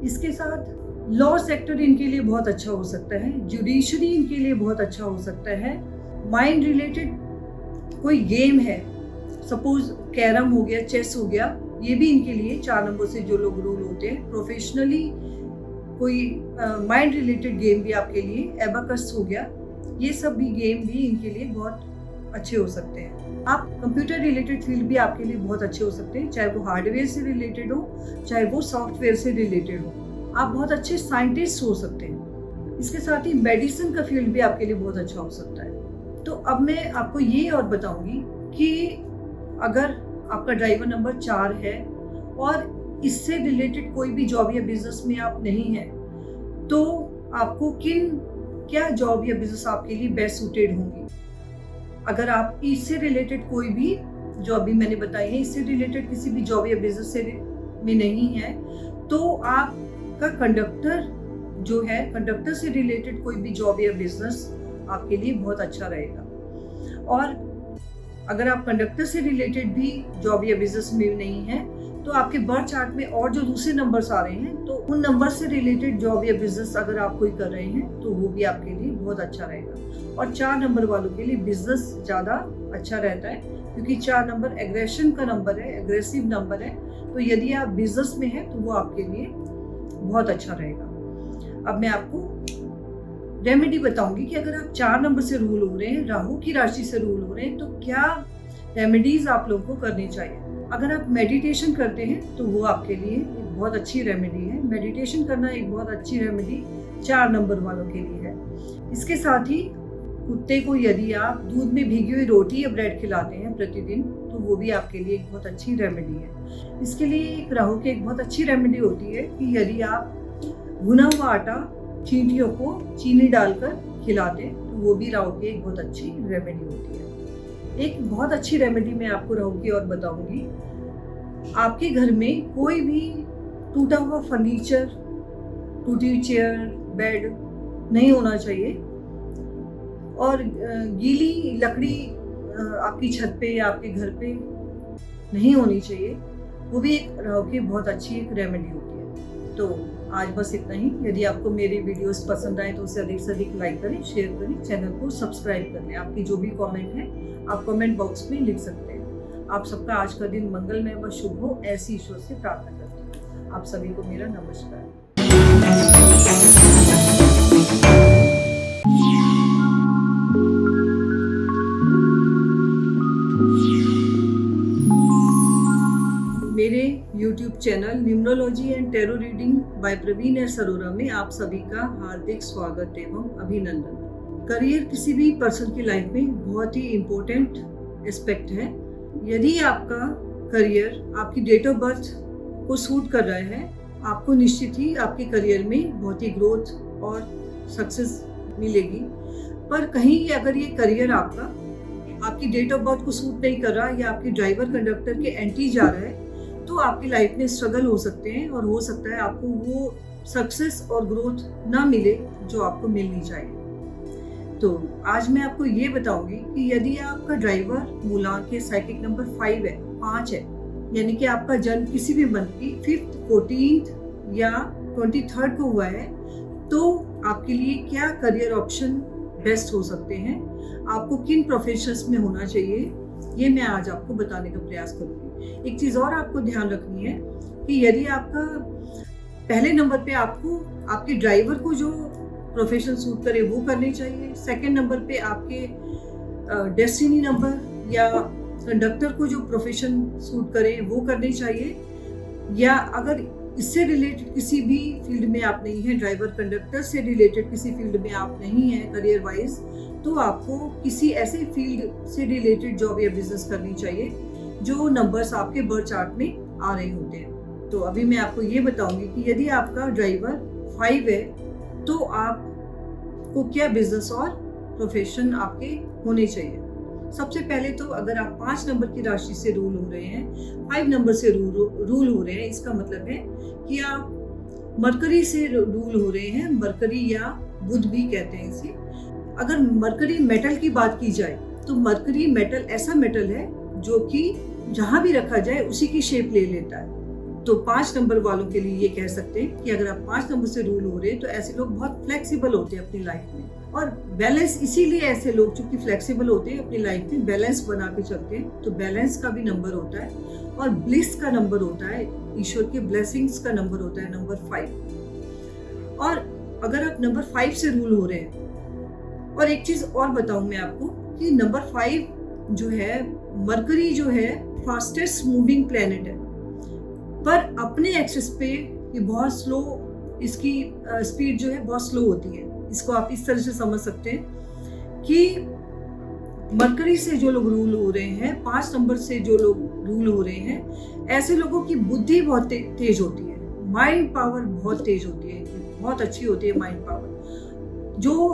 इसके साथ लॉ सेक्टर इनके लिए बहुत अच्छा हो सकता है, जुडिशरी इनके लिए बहुत अच्छा हो सकता है। माइंड रिलेटेड कोई गेम है, सपोज कैरम हो गया, चेस हो गया, ये भी इनके लिए 4 नंबर से जो लोग रूल होते हैं। प्रोफेशनली कोई माइंड रिलेटेड गेम भी आपके लिए, एबाकस हो गया, ये सब भी गेम भी इनके लिए बहुत अच्छे हो सकते हैं। आप कंप्यूटर रिलेटेड फील्ड भी आपके लिए बहुत अच्छे हो सकते हैं, चाहे वो हार्डवेयर से रिलेटेड हो, चाहे वो सॉफ्टवेयर से रिलेटेड हो। आप बहुत अच्छे साइंटिस्ट हो सकते हैं। इसके साथ ही मेडिसिन का फील्ड भी आपके लिए बहुत अच्छा हो सकता है। तो अब मैं आपको ये और बताऊंगी कि अगर आपका ड्राइवर नंबर 4 है और इससे रिलेटेड कोई भी जॉब या बिजनेस में आप नहीं हैं, तो आपको क्या जॉब या बिजनेस आपके लिए बेस्ट सूटेड होंगी। अगर आप इससे रिलेटेड कोई भी जो अभी मैंने बताई है, इससे रिलेटेड किसी भी जॉब या बिजनेस से में नहीं है, तो आपका कंडक्टर जो है, कंडक्टर से रिलेटेड कोई भी जॉब या बिजनेस आपके लिए बहुत अच्छा रहेगा। और अगर आप कंडक्टर से रिलेटेड भी जॉब या बिजनेस में नहीं है, तो आपके बर्थ चार्ट में और जो दूसरे नंबर्स आ रहे हैं, तो उन नंबर से रिलेटेड जॉब या बिजनेस अगर आप कोई कर रहे हैं तो वो भी आपके लिए बहुत अच्छा रहेगा। और 4 नंबर वालों के लिए बिजनेस ज़्यादा अच्छा रहता है, क्योंकि 4 नंबर एग्रेशन का नंबर है, एग्रेसिव नंबर है। तो यदि आप बिजनेस में हैं तो वो आपके लिए बहुत अच्छा रहेगा। अब मैं आपको रेमेडी बताऊंगी कि अगर आप 4 नंबर से रूल हो रहे हैं, राहु की राशि से रूल हो रहे हैं, तो क्या रेमेडीज आप लोगों को करनी चाहिए। अगर आप मेडिटेशन करते हैं तो वो आपके लिए एक बहुत अच्छी रेमेडी है। मेडिटेशन करना एक बहुत अच्छी रेमेडी 4 नंबर वालों के लिए है। इसके साथ ही कुत्ते को यदि आप दूध में भीगी हुई रोटी या ब्रेड खिलाते हैं प्रतिदिन, तो वो भी आपके लिए एक बहुत अच्छी रेमेडी है। इसके लिए एक राहु की एक बहुत अच्छी रेमेडी होती है कि यदि आप भुना हुआ आटा चींटियों को चीनी डालकर खिलाते हैं, तो वो भी राहु की एक बहुत अच्छी रेमेडी होती है। एक बहुत अच्छी रेमेडी मैं आपको राहु की और बताऊंगी। आपके घर में कोई भी टूटा हुआ फर्नीचर, टूटी हुई चेयर, बेड नहीं होना चाहिए और गीली लकड़ी आपकी छत पे या आपके घर पे नहीं होनी चाहिए। वो भी एक राहु की बहुत अच्छी एक रेमेडी होती है। तो आज बस इतना ही। यदि आपको मेरी वीडियोस पसंद आए तो उसे अधिक से अधिक लाइक करें, शेयर करें, चैनल को सब्सक्राइब कर लें। आपकी जो भी कमेंट है आप कमेंट बॉक्स में लिख सकते हैं। आप सबका आज का दिन मंगलमय व शुभ हो, ऐसी ईश्वर से प्रार्थना करती हूँ। आप सभी को मेरा नमस्कार। मेरे YouTube channel numerology and tarot reading by Praveen S Arora में आप सभी का हार्दिक स्वागत एवं अभिनंदन। करियर किसी भी पर्सन की लाइफ में बहुत ही इम्पोर्टेंट एस्पेक्ट है। यदि आपका करियर आपकी डेट ऑफ बर्थ को सूट कर रहा है, आपको निश्चित ही आपके करियर में बहुत ही ग्रोथ और सक्सेस मिलेगी। पर कहीं अगर ये करियर आपका आपकी डेट ऑफ बर्थ को सूट नहीं कर रहा या आपकी ड्राइवर कंडक्टर के एंटी जा रहा है, तो आपकी लाइफ में स्ट्रगल हो सकते हैं और हो सकता है आपको वो सक्सेस और ग्रोथ ना मिले जो आपको मिलनी चाहिए। तो आज मैं आपको ये बताऊंगी कि यदि आपका ड्राइवर मूलांक के साइकिक नंबर 5 है, यानी कि आपका जन्म किसी भी मंथ की 5th, 14th या 23rd को हुआ है, तो आपके लिए क्या करियर ऑप्शन बेस्ट हो सकते हैं, आपको किन प्रोफेशंस में होना चाहिए, ये मैं आज आपको बताने का प्रयास करूंगी। एक चीज़ और आपको ध्यान रखनी है कि यदि आपका पहले नंबर पे आपको आपके ड्राइवर को जो प्रोफेशन सूट करे वो करनी चाहिए, सेकंड नंबर पे आपके डेस्टिनी नंबर या कंडक्टर को जो प्रोफेशन सूट करे वो करनी चाहिए, या अगर इससे रिलेटेड किसी भी फील्ड में आप नहीं हैं, ड्राइवर कंडक्टर से रिलेटेड किसी फील्ड में आप नहीं हैं करियर वाइज, तो आपको किसी ऐसे फील्ड से रिलेटेड जॉब या बिजनेस करनी चाहिए जो नंबर्स आपके बर्थ चार्ट में आ रहे होते हैं। तो अभी मैं आपको ये बताऊंगी कि यदि आपका ड्राइवर 5 है तो आपको क्या बिजनेस और प्रोफेशन आपके होने चाहिए। सबसे पहले तो अगर आप 5 नंबर की राशि से रूल हो रहे हैं, 5 नंबर से रूल हो रहे हैं, इसका मतलब है कि आप मरकरी से रूल हो रहे हैं। मरकरी या बुध भी कहते हैं इसे। अगर मरकरी मेटल की बात की जाए तो मरकरी मेटल ऐसा मेटल है जो कि जहां भी रखा जाए उसी की शेप ले लेता है। तो 5 नंबर वालों के लिए ये कह सकते हैं कि अगर आप 5 नंबर से रूल हो रहे हैं तो ऐसे लोग बहुत फ्लेक्सिबल होते हैं अपनी लाइफ में, और बैलेंस, इसीलिए ऐसे लोग चूंकि फ्लेक्सिबल होते हैं अपनी लाइफ में बैलेंस बना के चलते हैं। तो बैलेंस का भी नंबर होता है और ब्लिस का नंबर होता है, ईश्वर के ब्लेसिंग्स का नंबर होता है नंबर 5। और अगर आप नंबर 5 से रूल हो रहे हैं, और एक चीज और बताऊं मैं आपको कि नंबर 5 जो है, मरकरी जो है फास्टेस्ट मूविंग प्लेनेट है, पर अपने एक्सिस पे ये बहुत स्लो, इसकी स्पीड जो है बहुत स्लो होती है। इसको आप इस तरह से समझ सकते हैं कि मरकरी से जो लोग रूल हो रहे हैं, 5 नंबर से जो लोग रूल हो रहे हैं, ऐसे लोगों की बुद्धि बहुत तेज होती है, माइंड पावर बहुत तेज होती है, बहुत अच्छी होती है माइंड पावर।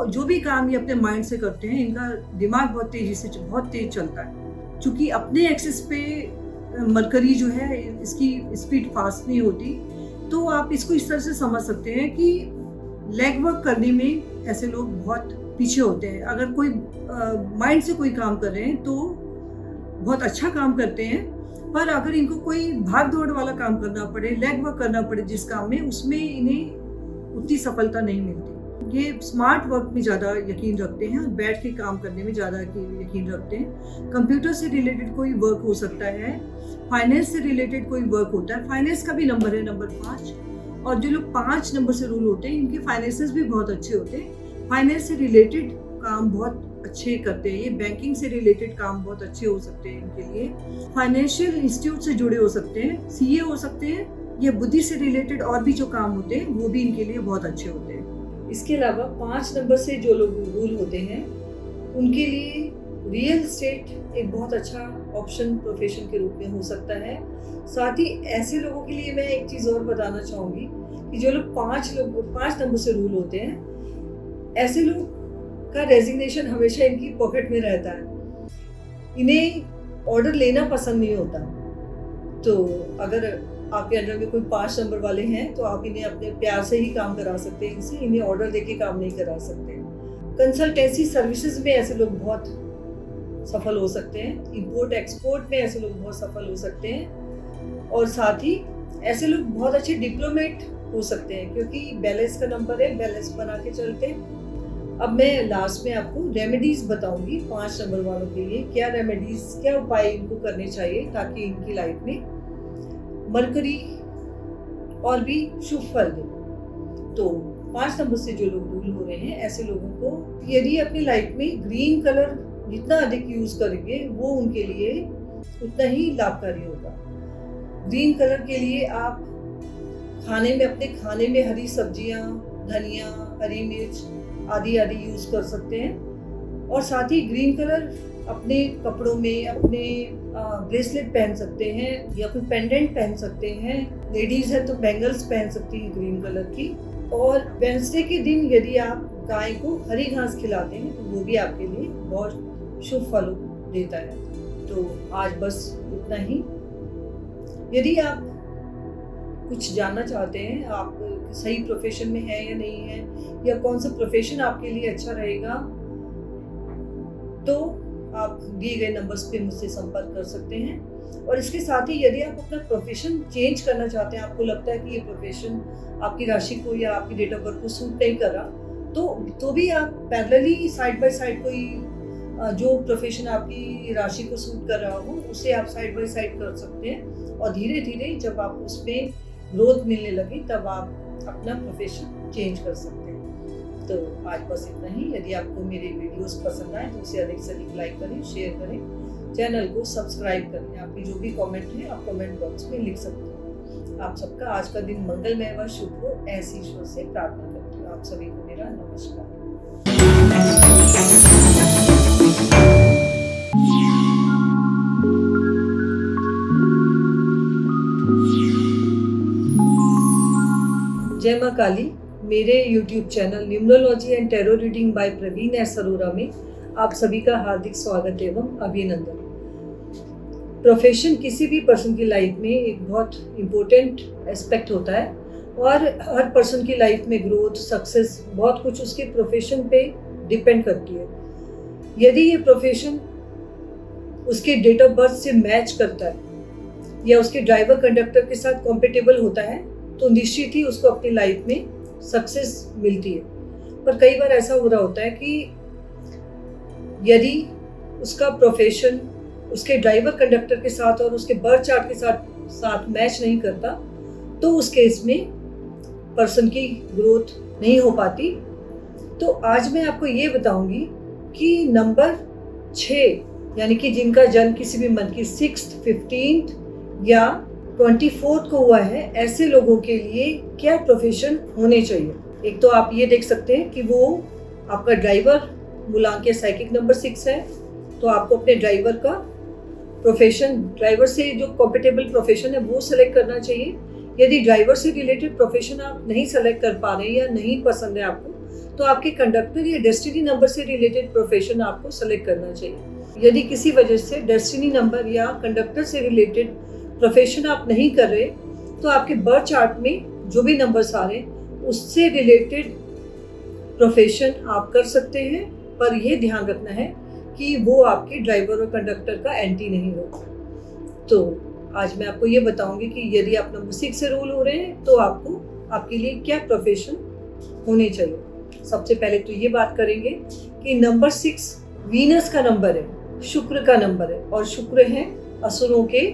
जो भी काम ये अपने माइंड से करते हैं, इनका दिमाग बहुत तेजी से बहुत तेज चलता है। क्योंकि अपने एक्सिस पे मरकरी जो है इसकी स्पीड फास्ट नहीं होती, तो आप इसको इस तरह से समझ सकते हैं कि लेग वर्क करने में ऐसे लोग बहुत पीछे होते हैं। अगर कोई माइंड से कोई काम कर रहे हैं तो बहुत अच्छा काम करते हैं, पर अगर इनको कोई भाग दौड़ वाला काम करना पड़े, लेग वर्क करना पड़े जिस काम में, उसमें इन्हें उतनी सफलता नहीं मिलती। ये स्मार्ट वर्क में ज़्यादा यकीन रखते हैं और बैठ के काम करने में ज़्यादा यकीन रखते हैं। कंप्यूटर से रिलेटेड कोई वर्क हो सकता है, फाइनेंस से रिलेटेड कोई वर्क होता है, फाइनेंस का भी नंबर है नंबर 5। और जो लोग 5 नंबर से रूल होते हैं, इनके फाइनेंसेस भी बहुत अच्छे होते हैं, फाइनेंस से रिलेटेड काम बहुत अच्छे करते हैं। ये बैंकिंग से रिलेटेड काम बहुत अच्छे हो सकते हैं इनके लिए, फाइनेंशियल इंस्टीट्यूट से जुड़े हो सकते हैं, सीए हो सकते हैं, या बुद्धि से रिलेटेड और भी जो काम होते हैं वो भी इनके लिए बहुत अच्छे होते हैं। इसके अलावा 5 नंबर से जो लोग रूल होते हैं, उनके लिए रियल एस्टेट एक बहुत अच्छा ऑप्शन प्रोफेशन के रूप में हो सकता है। साथ ही ऐसे लोगों के लिए मैं एक चीज़ और बताना चाहूँगी कि जो लोग 5 नंबर से रूल होते हैं, ऐसे लोग का रेजिग्नेशन हमेशा इनकी पॉकेट में रहता है। इन्हें ऑर्डर लेना पसंद नहीं होता। तो अगर आपके अंडर में कोई 5 नंबर वाले हैं तो आप इन्हें अपने प्यार से ही काम करा सकते हैं, इनसे इन्हें ऑर्डर देके काम नहीं करा सकते। कंसल्टेंसी सर्विसेज में ऐसे लोग बहुत सफल हो सकते हैं, इंपोर्ट एक्सपोर्ट में ऐसे लोग बहुत सफल हो सकते हैं, और साथ ही ऐसे लोग बहुत अच्छे डिप्लोमेट हो सकते हैं क्योंकि बैलेंस का नंबर है, बैलेंस बना के चलते हैं। अब मैं लास्ट में आपको रेमेडीज बताऊंगी 5 नंबर वालों के लिए, क्या रेमेडीज, क्या उपाय इनको करने चाहिए ताकि इनकी लाइफ में मरकरी और भी शुभ फल दे। तो 5 नंबर से जो लोग रूल हो रहे हैं, ऐसे लोगों को यदि अपनी लाइफ में ग्रीन कलर जितना अधिक यूज करेंगे वो उनके लिए उतना ही लाभकारी होगा। ग्रीन कलर के लिए आप अपने खाने में हरी सब्जियां, धनिया, हरी मिर्च आदि यूज कर सकते हैं। और साथ ही ग्रीन कलर अपने कपड़ों में अपने ब्रेसलेट पहन सकते हैं या कोई पेंडेंट पहन सकते हैं। लेडीज़ है तो बैंगल्स पहन सकती हैं ग्रीन कलर की। और वेडनेसडे के दिन यदि आप गाय को हरी घास खिलाते हैं तो वो भी आपके लिए बहुत शुभ फल देता है। तो आज बस इतना ही। यदि आप कुछ जानना चाहते हैं, आप सही प्रोफेशन में है या नहीं है, या कौन सा प्रोफेशन आपके लिए अच्छा रहेगा, तो आप दिए गए नंबर्स पे मुझसे संपर्क कर सकते हैं। और इसके साथ ही यदि आप अपना प्रोफेशन चेंज करना चाहते हैं, आपको लगता है कि ये प्रोफेशन आपकी राशि को या आपकी डेट ऑफ बर्थ को सूट नहीं कर रहा, तो भी आप पैरेलली साइड बाय साइड कोई जो प्रोफेशन आपकी राशि को सूट कर रहा हो उसे आप साइड बाय साइड कर सकते हैं। और धीरे धीरे जब आप उसमें ग्रोथ मिलने लगे तब आप अपना प्रोफेशन चेंज कर सकते हैं। तो आज बस इतना ही। यदि आपको मेरे वीडियोस पसंद आए तो उसे अधिक से अधिक लाइक करें, शेयर करें, चैनल को सब्सक्राइब करें। आपकी जो भी कमेंट है आप कमेंट बॉक्स में लिख सकते हैं। आप सबका आज का दिन मंगलमय व शुभ हो, ऐसी ईश्वर से प्रार्थना करती हूँ। आप सभी को मेरा नमस्कार। जय माँ काली। मेरे YouTube channel numerology and tarot reading by Praveen S Arora में आप सभी का हार्दिक स्वागत एवं अभिनंदन। प्रोफेशन किसी भी पर्सन की लाइफ में एक बहुत इम्पोर्टेंट एस्पेक्ट होता है और हर पर्सन की लाइफ में ग्रोथ, सक्सेस, बहुत कुछ उसके प्रोफेशन पे डिपेंड करती है। यदि ये प्रोफेशन उसके डेट ऑफ बर्थ से मैच करता है या उसके ड्राइवर कंडक्टर के साथ कॉम्पेटेबल होता है तो निश्चित ही उसको अपनी लाइफ में सक्सेस मिलती है। पर कई बार ऐसा हो रहा होता है कि यदि उसका प्रोफेशन उसके ड्राइवर कंडक्टर के साथ और उसके बर्थ चार्ट के साथ मैच नहीं करता तो उस केस में पर्सन की ग्रोथ नहीं हो पाती। तो आज मैं आपको ये बताऊंगी कि नंबर 6 यानी कि जिनका जन्म किसी भी मंथ की 6th, 15th या 24th को हुआ है, ऐसे लोगों के लिए क्या प्रोफेशन होने चाहिए। एक तो आप ये देख सकते हैं कि वो आपका ड्राइवर मूलांक या साइकिक नंबर 6 है, तो आपको अपने ड्राइवर का प्रोफेशन, ड्राइवर से जो कॉम्पेटेबल प्रोफेशन है वो सेलेक्ट करना चाहिए। यदि ड्राइवर से रिलेटेड प्रोफेशन आप नहीं सेलेक्ट कर पा रहे हैं या नहीं पसंद है आपको, तो आपके कंडक्टर या डेस्टिनी नंबर से रिलेटेड प्रोफेशन आपको सेलेक्ट करना चाहिए। यदि किसी वजह से डेस्टिनी नंबर या कंडक्टर से रिलेटेड प्रोफेशन आप नहीं कर रहे तो आपके बर्थ चार्ट में जो भी नंबर्स आ रहे हैं उससे रिलेटेड प्रोफेशन आप कर सकते हैं। पर यह ध्यान रखना है कि वो आपके ड्राइवर और कंडक्टर का एंटी नहीं हो। तो आज मैं आपको ये बताऊंगी कि यदि आप नंबर 6 से रूल हो रहे हैं तो आपको आपके लिए क्या प्रोफेशन होने चाहिए। सबसे पहले तो ये बात करेंगे कि नंबर 6 वीनस का नंबर है, शुक्र का नंबर है और शुक्र है असुरों के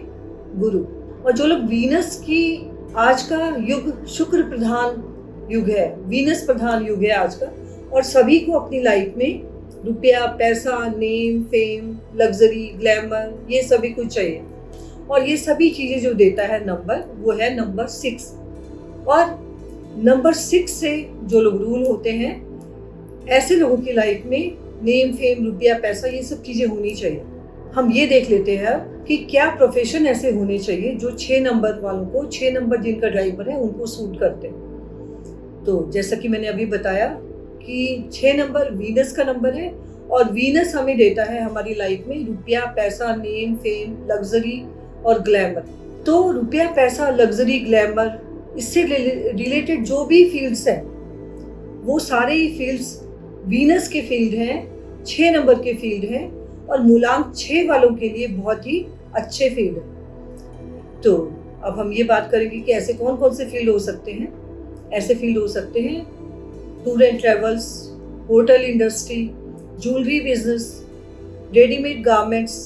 गुरु। और जो लोग वीनस की, आज का युग शुक्र प्रधान युग है, वीनस प्रधान युग है आज का, और सभी को अपनी लाइफ में रुपया, पैसा, नेम, फेम, लग्जरी, ग्लैमर, ये सभी कुछ चाहिए। और ये सभी चीज़ें जो देता है नंबर, वो है नंबर 6। और नंबर 6 से जो लोग रूल होते हैं, ऐसे लोगों की लाइफ में नेम, फेम, रुपया, पैसा, ये सब चीज़ें होनी चाहिए। हम ये देख लेते हैं कि क्या प्रोफेशन ऐसे होने चाहिए जो 6 नंबर वालों को, 6 नंबर जिनका ड्राइवर है उनको सूट करते हैं। तो जैसा कि मैंने अभी बताया कि 6 नंबर वीनस का नंबर है और वीनस हमें देता है हमारी लाइफ में रुपया, पैसा, नेम, फेम, लग्जरी और ग्लैमर। तो रुपया, पैसा, लग्जरी, ग्लैमर, इससे रिलेटेड जो भी फील्ड्स हैं वो सारे ही फील्ड्स वीनस के फील्ड हैं, 6 नंबर के फील्ड हैं और मूलांक 6 वालों के लिए बहुत ही अच्छे फील्ड है। तो अब हम ये बात करेंगे कि ऐसे कौन कौन से फील्ड हो सकते हैं। ऐसे फील्ड हो सकते हैं tour and travels, hotel industry, jewellery business, readymade garments.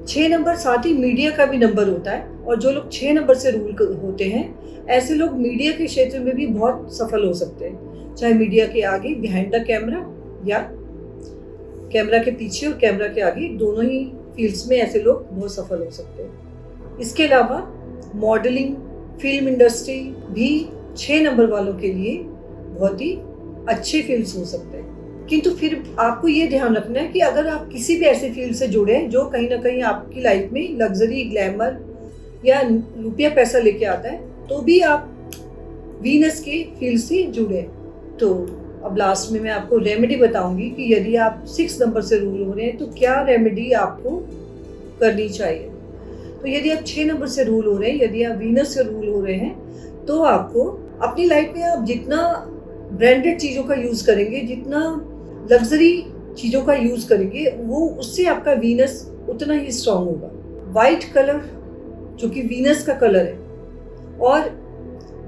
6 number साथ ही मीडिया का भी नंबर होता है और जो लोग 6 नंबर से रूल होते हैं ऐसे लोग मीडिया के क्षेत्र में भी बहुत सफल हो सकते हैं, चाहे मीडिया के आगे बिहाइंड द कैमरा या कैमरा के पीछे और कैमरा के आगे, दोनों ही फील्ड्स में ऐसे लोग बहुत सफल हो सकते हैं। इसके अलावा मॉडलिंग, फिल्म इंडस्ट्री भी 6 नंबर वालों के लिए बहुत ही अच्छे फील्ड्स हो सकते हैं। किंतु फिर आपको ये ध्यान रखना है कि अगर आप किसी भी ऐसे फील्ड से जुड़े हैं जो कहीं ना कहीं आपकी लाइफ में लग्जरी, ग्लैमर या रुपया पैसा लेके आता है, तो भी आप वीनस के फील्ड से जुड़े। तो अब लास्ट में मैं आपको रेमेडी बताऊंगी कि यदि आप 6 नंबर से रूल हो रहे हैं तो क्या रेमेडी आपको करनी चाहिए। तो यदि आप 6 नंबर से रूल हो रहे हैं, यदि आप वीनस से रूल हो रहे हैं, तो आपको अपनी लाइफ में आप जितना ब्रांडेड चीज़ों का यूज़ करेंगे, जितना लग्जरी चीज़ों का यूज़ करेंगे, वो उससे आपका वीनस उतना ही स्ट्रांग होगा। वाइट कलर जो कि वीनस का कलर है, और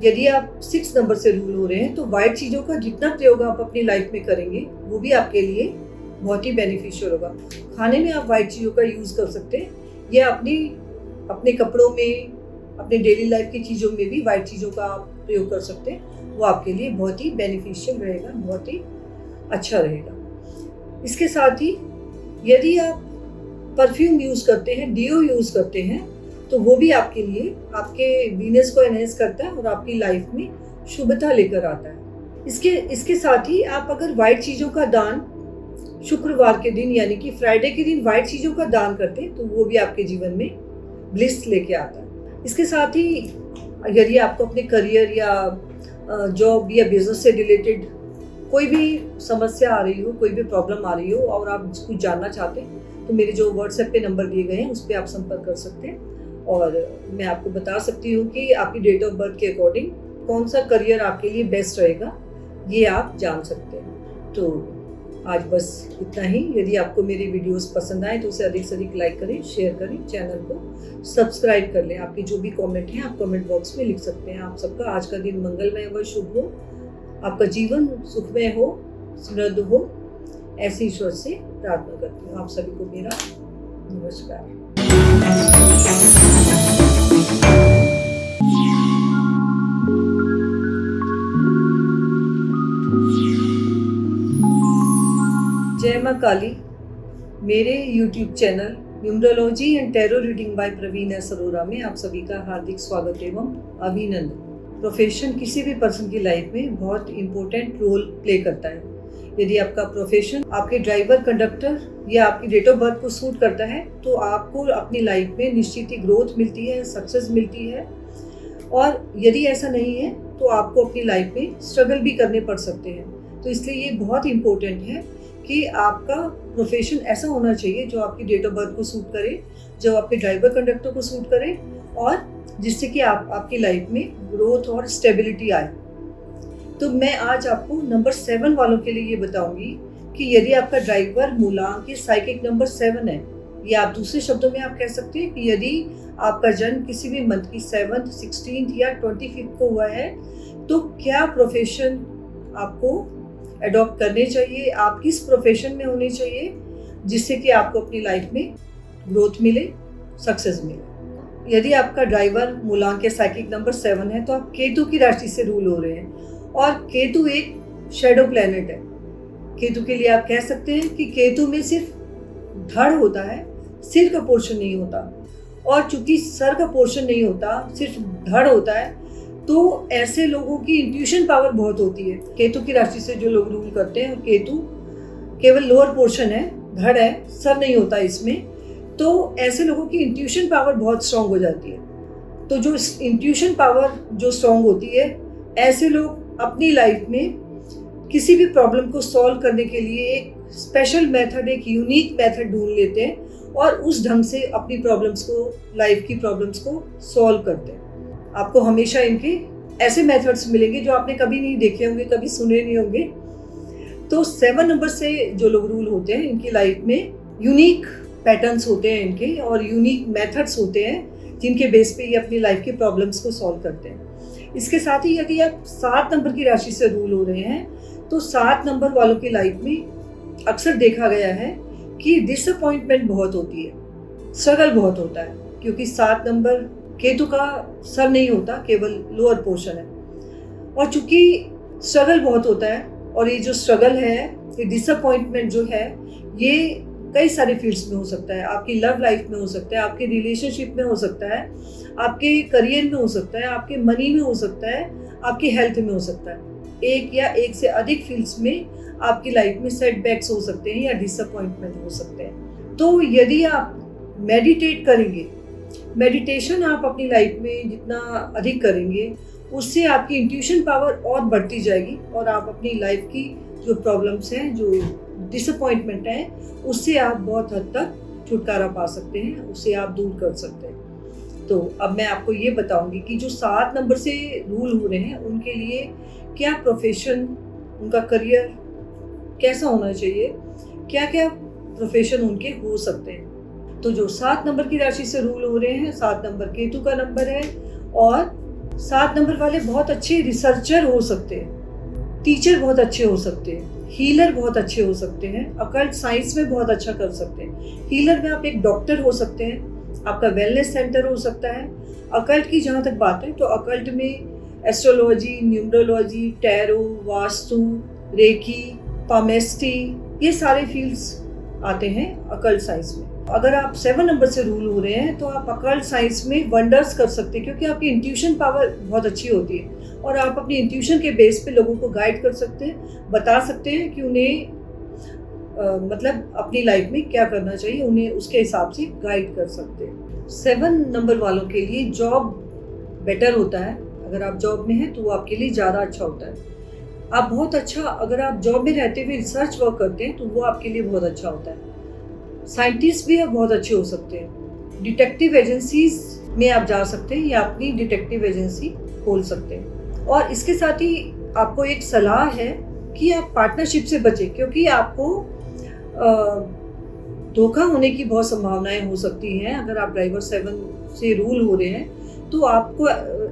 यदि आप 6 नंबर से रूल हो रहे हैं तो वाइट चीज़ों का जितना प्रयोग आप अपनी लाइफ में करेंगे वो भी आपके लिए बहुत ही बेनिफिशियल होगा। खाने में आप वाइट चीज़ों का यूज़ कर सकते हैं, या अपने कपड़ों में, अपने डेली लाइफ की चीज़ों में भी वाइट चीज़ों का आप प्रयोग कर सकते हैं। वो आपके लिए बहुत ही बेनिफिशियल रहेगा, बहुत ही अच्छा रहेगा। इसके साथ ही यदि आप परफ्यूम यूज़ करते हैं, डीओ यूज़ करते हैं, तो वो भी आपके लिए आपके वीनस को एनहेंस करता है और आपकी लाइफ में शुभता लेकर आता है। इसके साथ ही आप अगर वाइट चीज़ों का दान शुक्रवार के दिन यानी कि फ्राइडे के दिन वाइट चीज़ों का दान करते हैं तो वो भी आपके जीवन में ब्लिस लेके आता है। इसके साथ ही यदि आपको अपने करियर या जॉब या बिजनेस से रिलेटेड कोई भी समस्या आ रही हो, कोई भी प्रॉब्लम आ रही हो और आप कुछ जानना चाहते हैं, तो मेरे जो व्हाट्सएप पे नंबर दिए गए हैं उस पर आप संपर्क कर सकते हैं और मैं आपको बता सकती हूँ कि आपकी डेट ऑफ बर्थ के अकॉर्डिंग कौन सा करियर आपके लिए बेस्ट रहेगा, ये आप जान सकते हैं। तो आज बस इतना ही। यदि आपको मेरी वीडियोस पसंद आए तो उसे अधिक से अधिक लाइक करें, शेयर करें, चैनल को सब्सक्राइब कर लें। आपके जो भी कमेंट हैं आप कमेंट बॉक्स में लिख सकते हैं। आप सबका आज का दिन मंगलमय व शुभ हो, आपका जीवन सुखमय हो, समृद्ध हो, ऐसी ईश्वर से प्रार्थना करती हूँ। आप सभी को मेरा नमस्कार। जय माँ काली। मेरे YouTube channel numerology and tarot reading by Praveen S Arora में आप सभी का हार्दिक स्वागत एवं अभिनंदन। प्रोफेशन किसी भी पर्सन की लाइफ में बहुत इम्पोर्टेंट रोल प्ले करता है। यदि आपका प्रोफेशन आपके ड्राइवर, कंडक्टर या आपकी डेट ऑफ बर्थ को सूट करता है तो आपको अपनी लाइफ में निश्चित ही ग्रोथ मिलती है, सक्सेस मिलती है। और यदि ऐसा नहीं है तो आपको अपनी लाइफ में स्ट्रगल भी करने पड़ सकते हैं। तो इसलिए ये बहुत इम्पोर्टेंट है कि आपका प्रोफेशन ऐसा होना चाहिए जो आपकी डेट ऑफ बर्थ को सूट करे, जो आपके ड्राइवर, कंडक्टर को सूट करे और जिससे कि आपकी लाइफ में ग्रोथ और स्टेबिलिटी आए। तो मैं आज आपको नंबर 7 वालों के लिए ये बताऊंगी कि यदि आपका ड्राइवर मूलांक के साइकिक नंबर 7 है, या आप दूसरे शब्दों में आप कह सकते हैं कि यदि आपका जन्म किसी भी मंथ की 7th, 16th या 25th को हुआ है तो क्या प्रोफेशन आपको अडॉप्ट करने चाहिए, आप किस प्रोफेशन में होने चाहिए जिससे कि आपको अपनी लाइफ में ग्रोथ मिले, सक्सेस मिले। यदि आपका ड्राइवर मूलांक के साइकिक नंबर 7 है तो आप केतु की राशि से रूल हो रहे हैं और केतु एक शैडो प्लैनेट है। केतु के लिए आप कह सकते हैं कि केतु में सिर्फ धड़ होता है, सिर का पोर्शन नहीं होता। और चूंकि सर का पोर्शन नहीं होता, सिर्फ धड़ होता है, तो ऐसे लोगों की इंट्यूशन पावर बहुत होती है। केतु की राशि से जो लोग रूल करते हैं, केतु केवल लोअर पोर्शन है, धड़ है, सर नहीं होता इसमें, तो ऐसे लोगों की इंट्यूशन पावर बहुत स्ट्रांग हो जाती है। तो जो इंट्यूशन पावर जो स्ट्रांग होती है, ऐसे लोग अपनी लाइफ में किसी भी प्रॉब्लम को सॉल्व करने के लिए एक स्पेशल मेथड, एक यूनिक मेथड ढूंढ लेते हैं और उस ढंग से अपनी प्रॉब्लम्स को, लाइफ की प्रॉब्लम्स को सॉल्व करते हैं। आपको हमेशा इनके ऐसे मेथड्स मिलेंगे जो आपने कभी नहीं देखे होंगे, कभी सुने नहीं होंगे। तो 7 नंबर से जो लोग रूल होते हैं, इनकी लाइफ में यूनिक पैटर्न्स होते हैं इनके, और यूनिक मेथड्स होते हैं जिनके बेस पे ये अपनी लाइफ की प्रॉब्लम्स को सॉल्व करते हैं। इसके साथ ही यदि आप 7 नंबर की राशि से रूल हो रहे हैं तो 7 नंबर वालों की लाइफ में अक्सर देखा गया है कि डिसअपॉइंटमेंट बहुत होती है, स्ट्रगल बहुत होता है, क्योंकि 7 नंबर केतु का सर नहीं होता, केवल लोअर पोर्शन है। और चूंकि स्ट्रगल बहुत होता है, और ये जो स्ट्रगल है, ये डिसअपॉइंटमेंट जो है, ये कई सारे फील्ड्स में हो सकता है। आपकी लव लाइफ में हो सकता है, आपके रिलेशनशिप में हो सकता है, आपके करियर में हो सकता है, आपके मनी में हो सकता है, आपकी हेल्थ में हो सकता है। एक या एक से अधिक फील्ड्स में आपकी लाइफ में सेटबैक्स हो सकते हैं या डिसअपॉइंटमेंट हो सकते हैं। तो यदि आप मेडिटेट करेंगे, मेडिटेशन आप अपनी लाइफ में जितना अधिक करेंगे उससे आपकी इंट्यूशन पावर और बढ़ती जाएगी और आप अपनी लाइफ की जो प्रॉब्लम्स हैं, जो डिसअपॉइंटमेंट है, उससे आप बहुत हद तक छुटकारा पा सकते हैं, उसे आप दूर कर सकते हैं। तो अब मैं आपको ये बताऊंगी कि जो 7 नंबर से रूल हो रहे हैं उनके लिए क्या प्रोफेशन, उनका करियर कैसा होना चाहिए, क्या क्या प्रोफेशन उनके हो सकते हैं। तो जो 7 नंबर की राशि से रूल हो रहे हैं, 7 नंबर केतु का नंबर है और 7 नंबर वाले बहुत अच्छे रिसर्चर हो सकते हैं, टीचर बहुत अच्छे हो सकते हैं, हीलर बहुत अच्छे हो सकते हैं, अकल्ट साइंस में बहुत अच्छा कर सकते हैं। हीलर में आप एक डॉक्टर हो सकते हैं, आपका वेलनेस सेंटर हो सकता है। अकल्ट की जहाँ तक बात है तो अकल्ट में astrology, numerology, tarot, vastu, reiki, palmistry, ये सारे फील्ड्स आते हैं अकल्ट साइंस में। अगर आप 7 नंबर से रूल हो रहे हैं तो आप अकल्ट साइंस में वंडर्स कर सकते हैं, क्योंकि आपकी इंट्यूशन पावर बहुत अच्छी होती है और आप अपनी इंट्यूशन के बेस पे लोगों को गाइड कर सकते हैं, बता सकते हैं कि उन्हें मतलब अपनी लाइफ में क्या करना चाहिए, उन्हें उसके हिसाब से गाइड कर सकते हैं। 7 नंबर वालों के लिए जॉब बेटर होता है। अगर आप जॉब में हैं तो वो आपके लिए ज़्यादा अच्छा होता है। आप बहुत अच्छा, अगर आप जॉब में रहते हुए रिसर्च वर्क करते हैं तो वो आपके लिए बहुत अच्छा होता है। साइंटिस्ट भी आप बहुत अच्छे हो सकते हैं। डिटेक्टिव एजेंसीज में आप जा सकते हैं या अपनी डिटेक्टिव एजेंसी खोल सकते हैं। और इसके साथ ही आपको एक सलाह है कि आप पार्टनरशिप से बचें, क्योंकि आपको धोखा होने की बहुत संभावनाएं हो सकती हैं। अगर आप ड्राइवर 7 से रूल हो रहे हैं तो आपको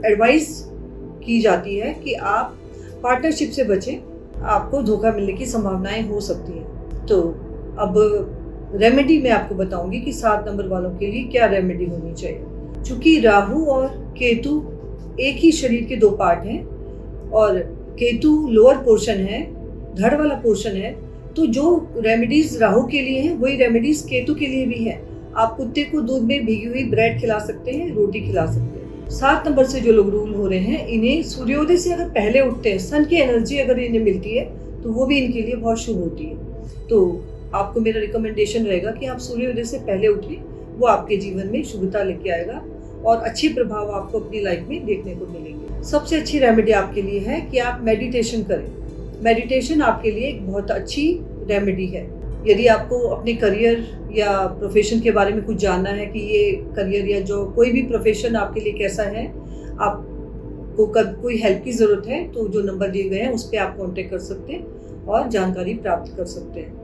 एडवाइस की जाती है कि आप पार्टनरशिप से बचें, आपको धोखा मिलने की संभावनाएं हो सकती हैं। तो अब रेमेडी मैं आपको बताऊंगी कि 7 नंबर वालों के लिए क्या रेमेडी होनी चाहिए। चूँकि राहु और केतु एक ही शरीर के 2 पार्ट हैं और केतु लोअर पोर्शन है, धड़ वाला पोर्शन है, तो जो रेमेडीज राहु के लिए हैं वही रेमेडीज केतु के लिए भी हैं। आप कुत्ते को दूध में भीगी हुई ब्रेड खिला सकते हैं, रोटी खिला सकते हैं। 7 नंबर से जो लोग रूल हो रहे हैं, इन्हें सूर्योदय से अगर पहले उठते हैं, सन की एनर्जी अगर इन्हें मिलती है तो वो भी इनके लिए बहुत शुभ होती है। तो आपको मेरा रिकमेंडेशन रहेगा कि आप सूर्योदय से पहले उठें, वो आपके जीवन में शुभता लेके आएगा और अच्छे प्रभाव आपको अपनी लाइफ में देखने को मिलेंगे। सबसे अच्छी रेमेडी आपके लिए है कि आप मेडिटेशन करें। मेडिटेशन आपके लिए एक बहुत अच्छी रेमेडी है। यदि आपको अपने करियर या प्रोफेशन के बारे में कुछ जानना है कि ये करियर या जो कोई भी प्रोफेशन आपके लिए कैसा है, आपको कब कोई हेल्प की ज़रूरत है तो जो नंबर दिए गए हैं उस पर आप कॉन्टेक्ट कर सकते हैं और जानकारी प्राप्त कर सकते हैं।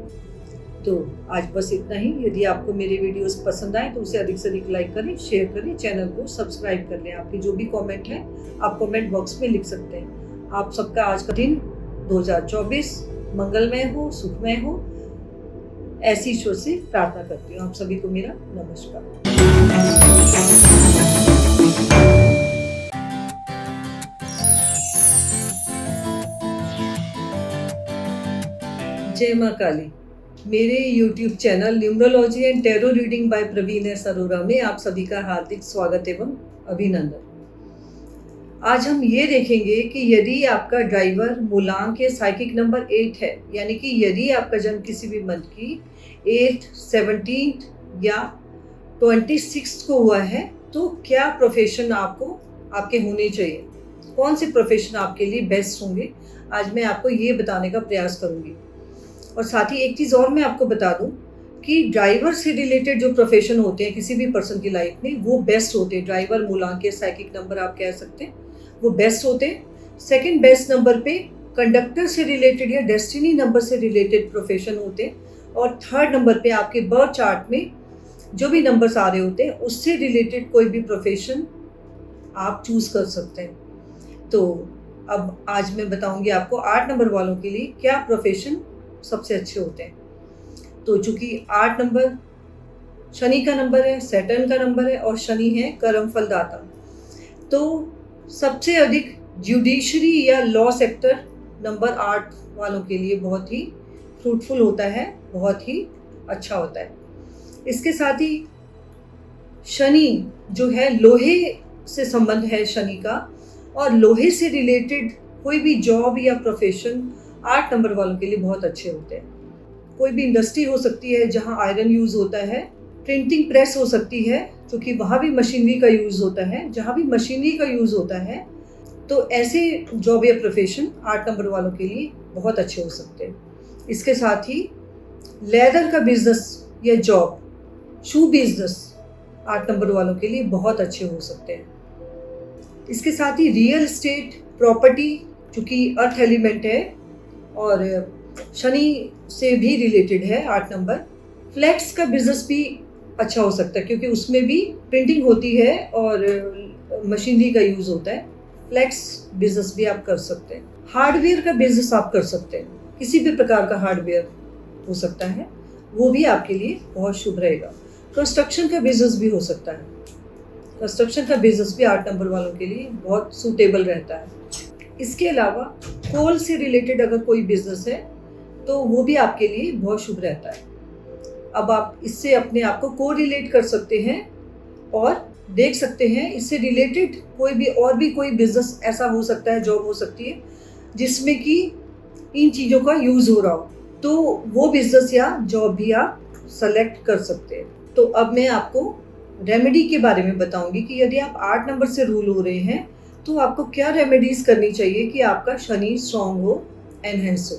तो आज बस इतना ही। यदि आपको मेरे वीडियोस पसंद आए तो उसे अधिक से अधिक लाइक करें, शेयर करें, चैनल को सब्सक्राइब कर लें। आपके जो भी कमेंट है आप कमेंट बॉक्स में लिख सकते हैं। आप सबका आज का दिन 2024 मंगलमय हो, सुखमय हो, ऐसी ईश्वर से प्रार्थना करती हूँ। आप सभी को मेरा नमस्कार। जय माँ काली। मेरे YouTube channel numerology and tarot reading by Praveen S Arora में आप सभी का हार्दिक स्वागत एवं अभिनंदन। आज हम ये देखेंगे कि यदि आपका ड्राइवर मूलांक या साइकिक नंबर 8 है, यानी कि यदि आपका जन्म किसी भी मंथ की 8, 17 या 26 को हुआ है तो क्या प्रोफेशन आपके होने चाहिए, कौन से प्रोफेशन आपके लिए बेस्ट होंगे, आज मैं आपको ये बताने का प्रयास करूँगी। और साथ ही एक चीज़ और मैं आपको बता दूं कि ड्राइवर से रिलेटेड जो प्रोफेशन होते हैं किसी भी पर्सन की लाइफ में वो बेस्ट होते हैं। ड्राइवर, मूलांक या साइकिक नंबर आप कह सकते हैं, वो बेस्ट होते हैं। सेकंड बेस्ट नंबर पे कंडक्टर से रिलेटेड या डेस्टिनी नंबर से रिलेटेड प्रोफेशन होते हैं। और थर्ड नंबर पे आपके बर्थ चार्ट में जो भी नंबर्स आ रहे होते हैं उससे रिलेटेड कोई भी प्रोफेशन आप चूज़ कर सकते हैं। तो अब आज मैं बताऊँगी आपको 8 नंबर वालों के लिए क्या प्रोफेशन सबसे अच्छे होते हैं। तो चूंकि 8 नंबर शनि का नंबर है, सैटर्न का नंबर है और शनि है कर्म फलदाता, तो सबसे अधिक जुडिशरी या लॉ सेक्टर नंबर 8 वालों के लिए बहुत ही फ्रूटफुल होता है, बहुत ही अच्छा होता है। इसके साथ ही शनि जो है, लोहे से संबंध है शनि का, और लोहे से रिलेटेड कोई भी जॉब या प्रोफेशन 8 नंबर वालों के लिए बहुत अच्छे होते हैं। कोई भी इंडस्ट्री हो सकती है जहाँ आयरन यूज़ होता है, प्रिंटिंग प्रेस हो सकती है क्योंकि वहाँ भी मशीनरी का यूज़ होता है। जहाँ भी मशीनरी का यूज़ होता है तो ऐसे जॉब या प्रोफेशन 8 नंबर वालों के लिए बहुत अच्छे हो सकते हैं। इसके साथ ही लेदर का बिजनेस या जॉब, शू बिजनेस 8 नंबर वालों के लिए बहुत अच्छे हो सकते हैं। इसके साथ ही रियल एस्टेट प्रॉपर्टी, चूँकि अर्थ एलिमेंट है और शनि से भी रिलेटेड है 8 नंबर। फ्लैट्स का बिजनेस भी अच्छा हो सकता है क्योंकि उसमें भी प्रिंटिंग होती है और मशीनरी का यूज़ होता है। फ्लैट्स बिजनेस भी आप कर सकते हैं। हार्डवेयर का बिजनेस आप कर सकते हैं, किसी भी प्रकार का हार्डवेयर हो सकता है, वो भी आपके लिए बहुत शुभ रहेगा। कंस्ट्रक्शन का बिजनेस भी हो सकता है। कंस्ट्रक्शन का बिजनेस भी 8 नंबर वालों के लिए बहुत सूटेबल रहता है। इसके अलावा कोल से रिलेटेड अगर कोई बिजनेस है तो वो भी आपके लिए बहुत शुभ रहता है। अब आप इससे अपने आप को को रिलेट कर सकते हैं और देख सकते हैं इससे रिलेटेड कोई बिजनेस ऐसा हो सकता है, जॉब हो सकती है जिसमें कि इन चीज़ों का यूज़ हो रहा हो, तो वो बिजनेस या जॉब भी आप सेलेक्ट कर सकते हैं। तो अब मैं आपको रेमेडी के बारे में बताऊंगी कि यदि आप 8 नंबर से रूल हो रहे हैं तो आपको क्या रेमेडीज़ करनी चाहिए कि आपका शनि स्ट्रॉन्ग हो, एनहेंस हो।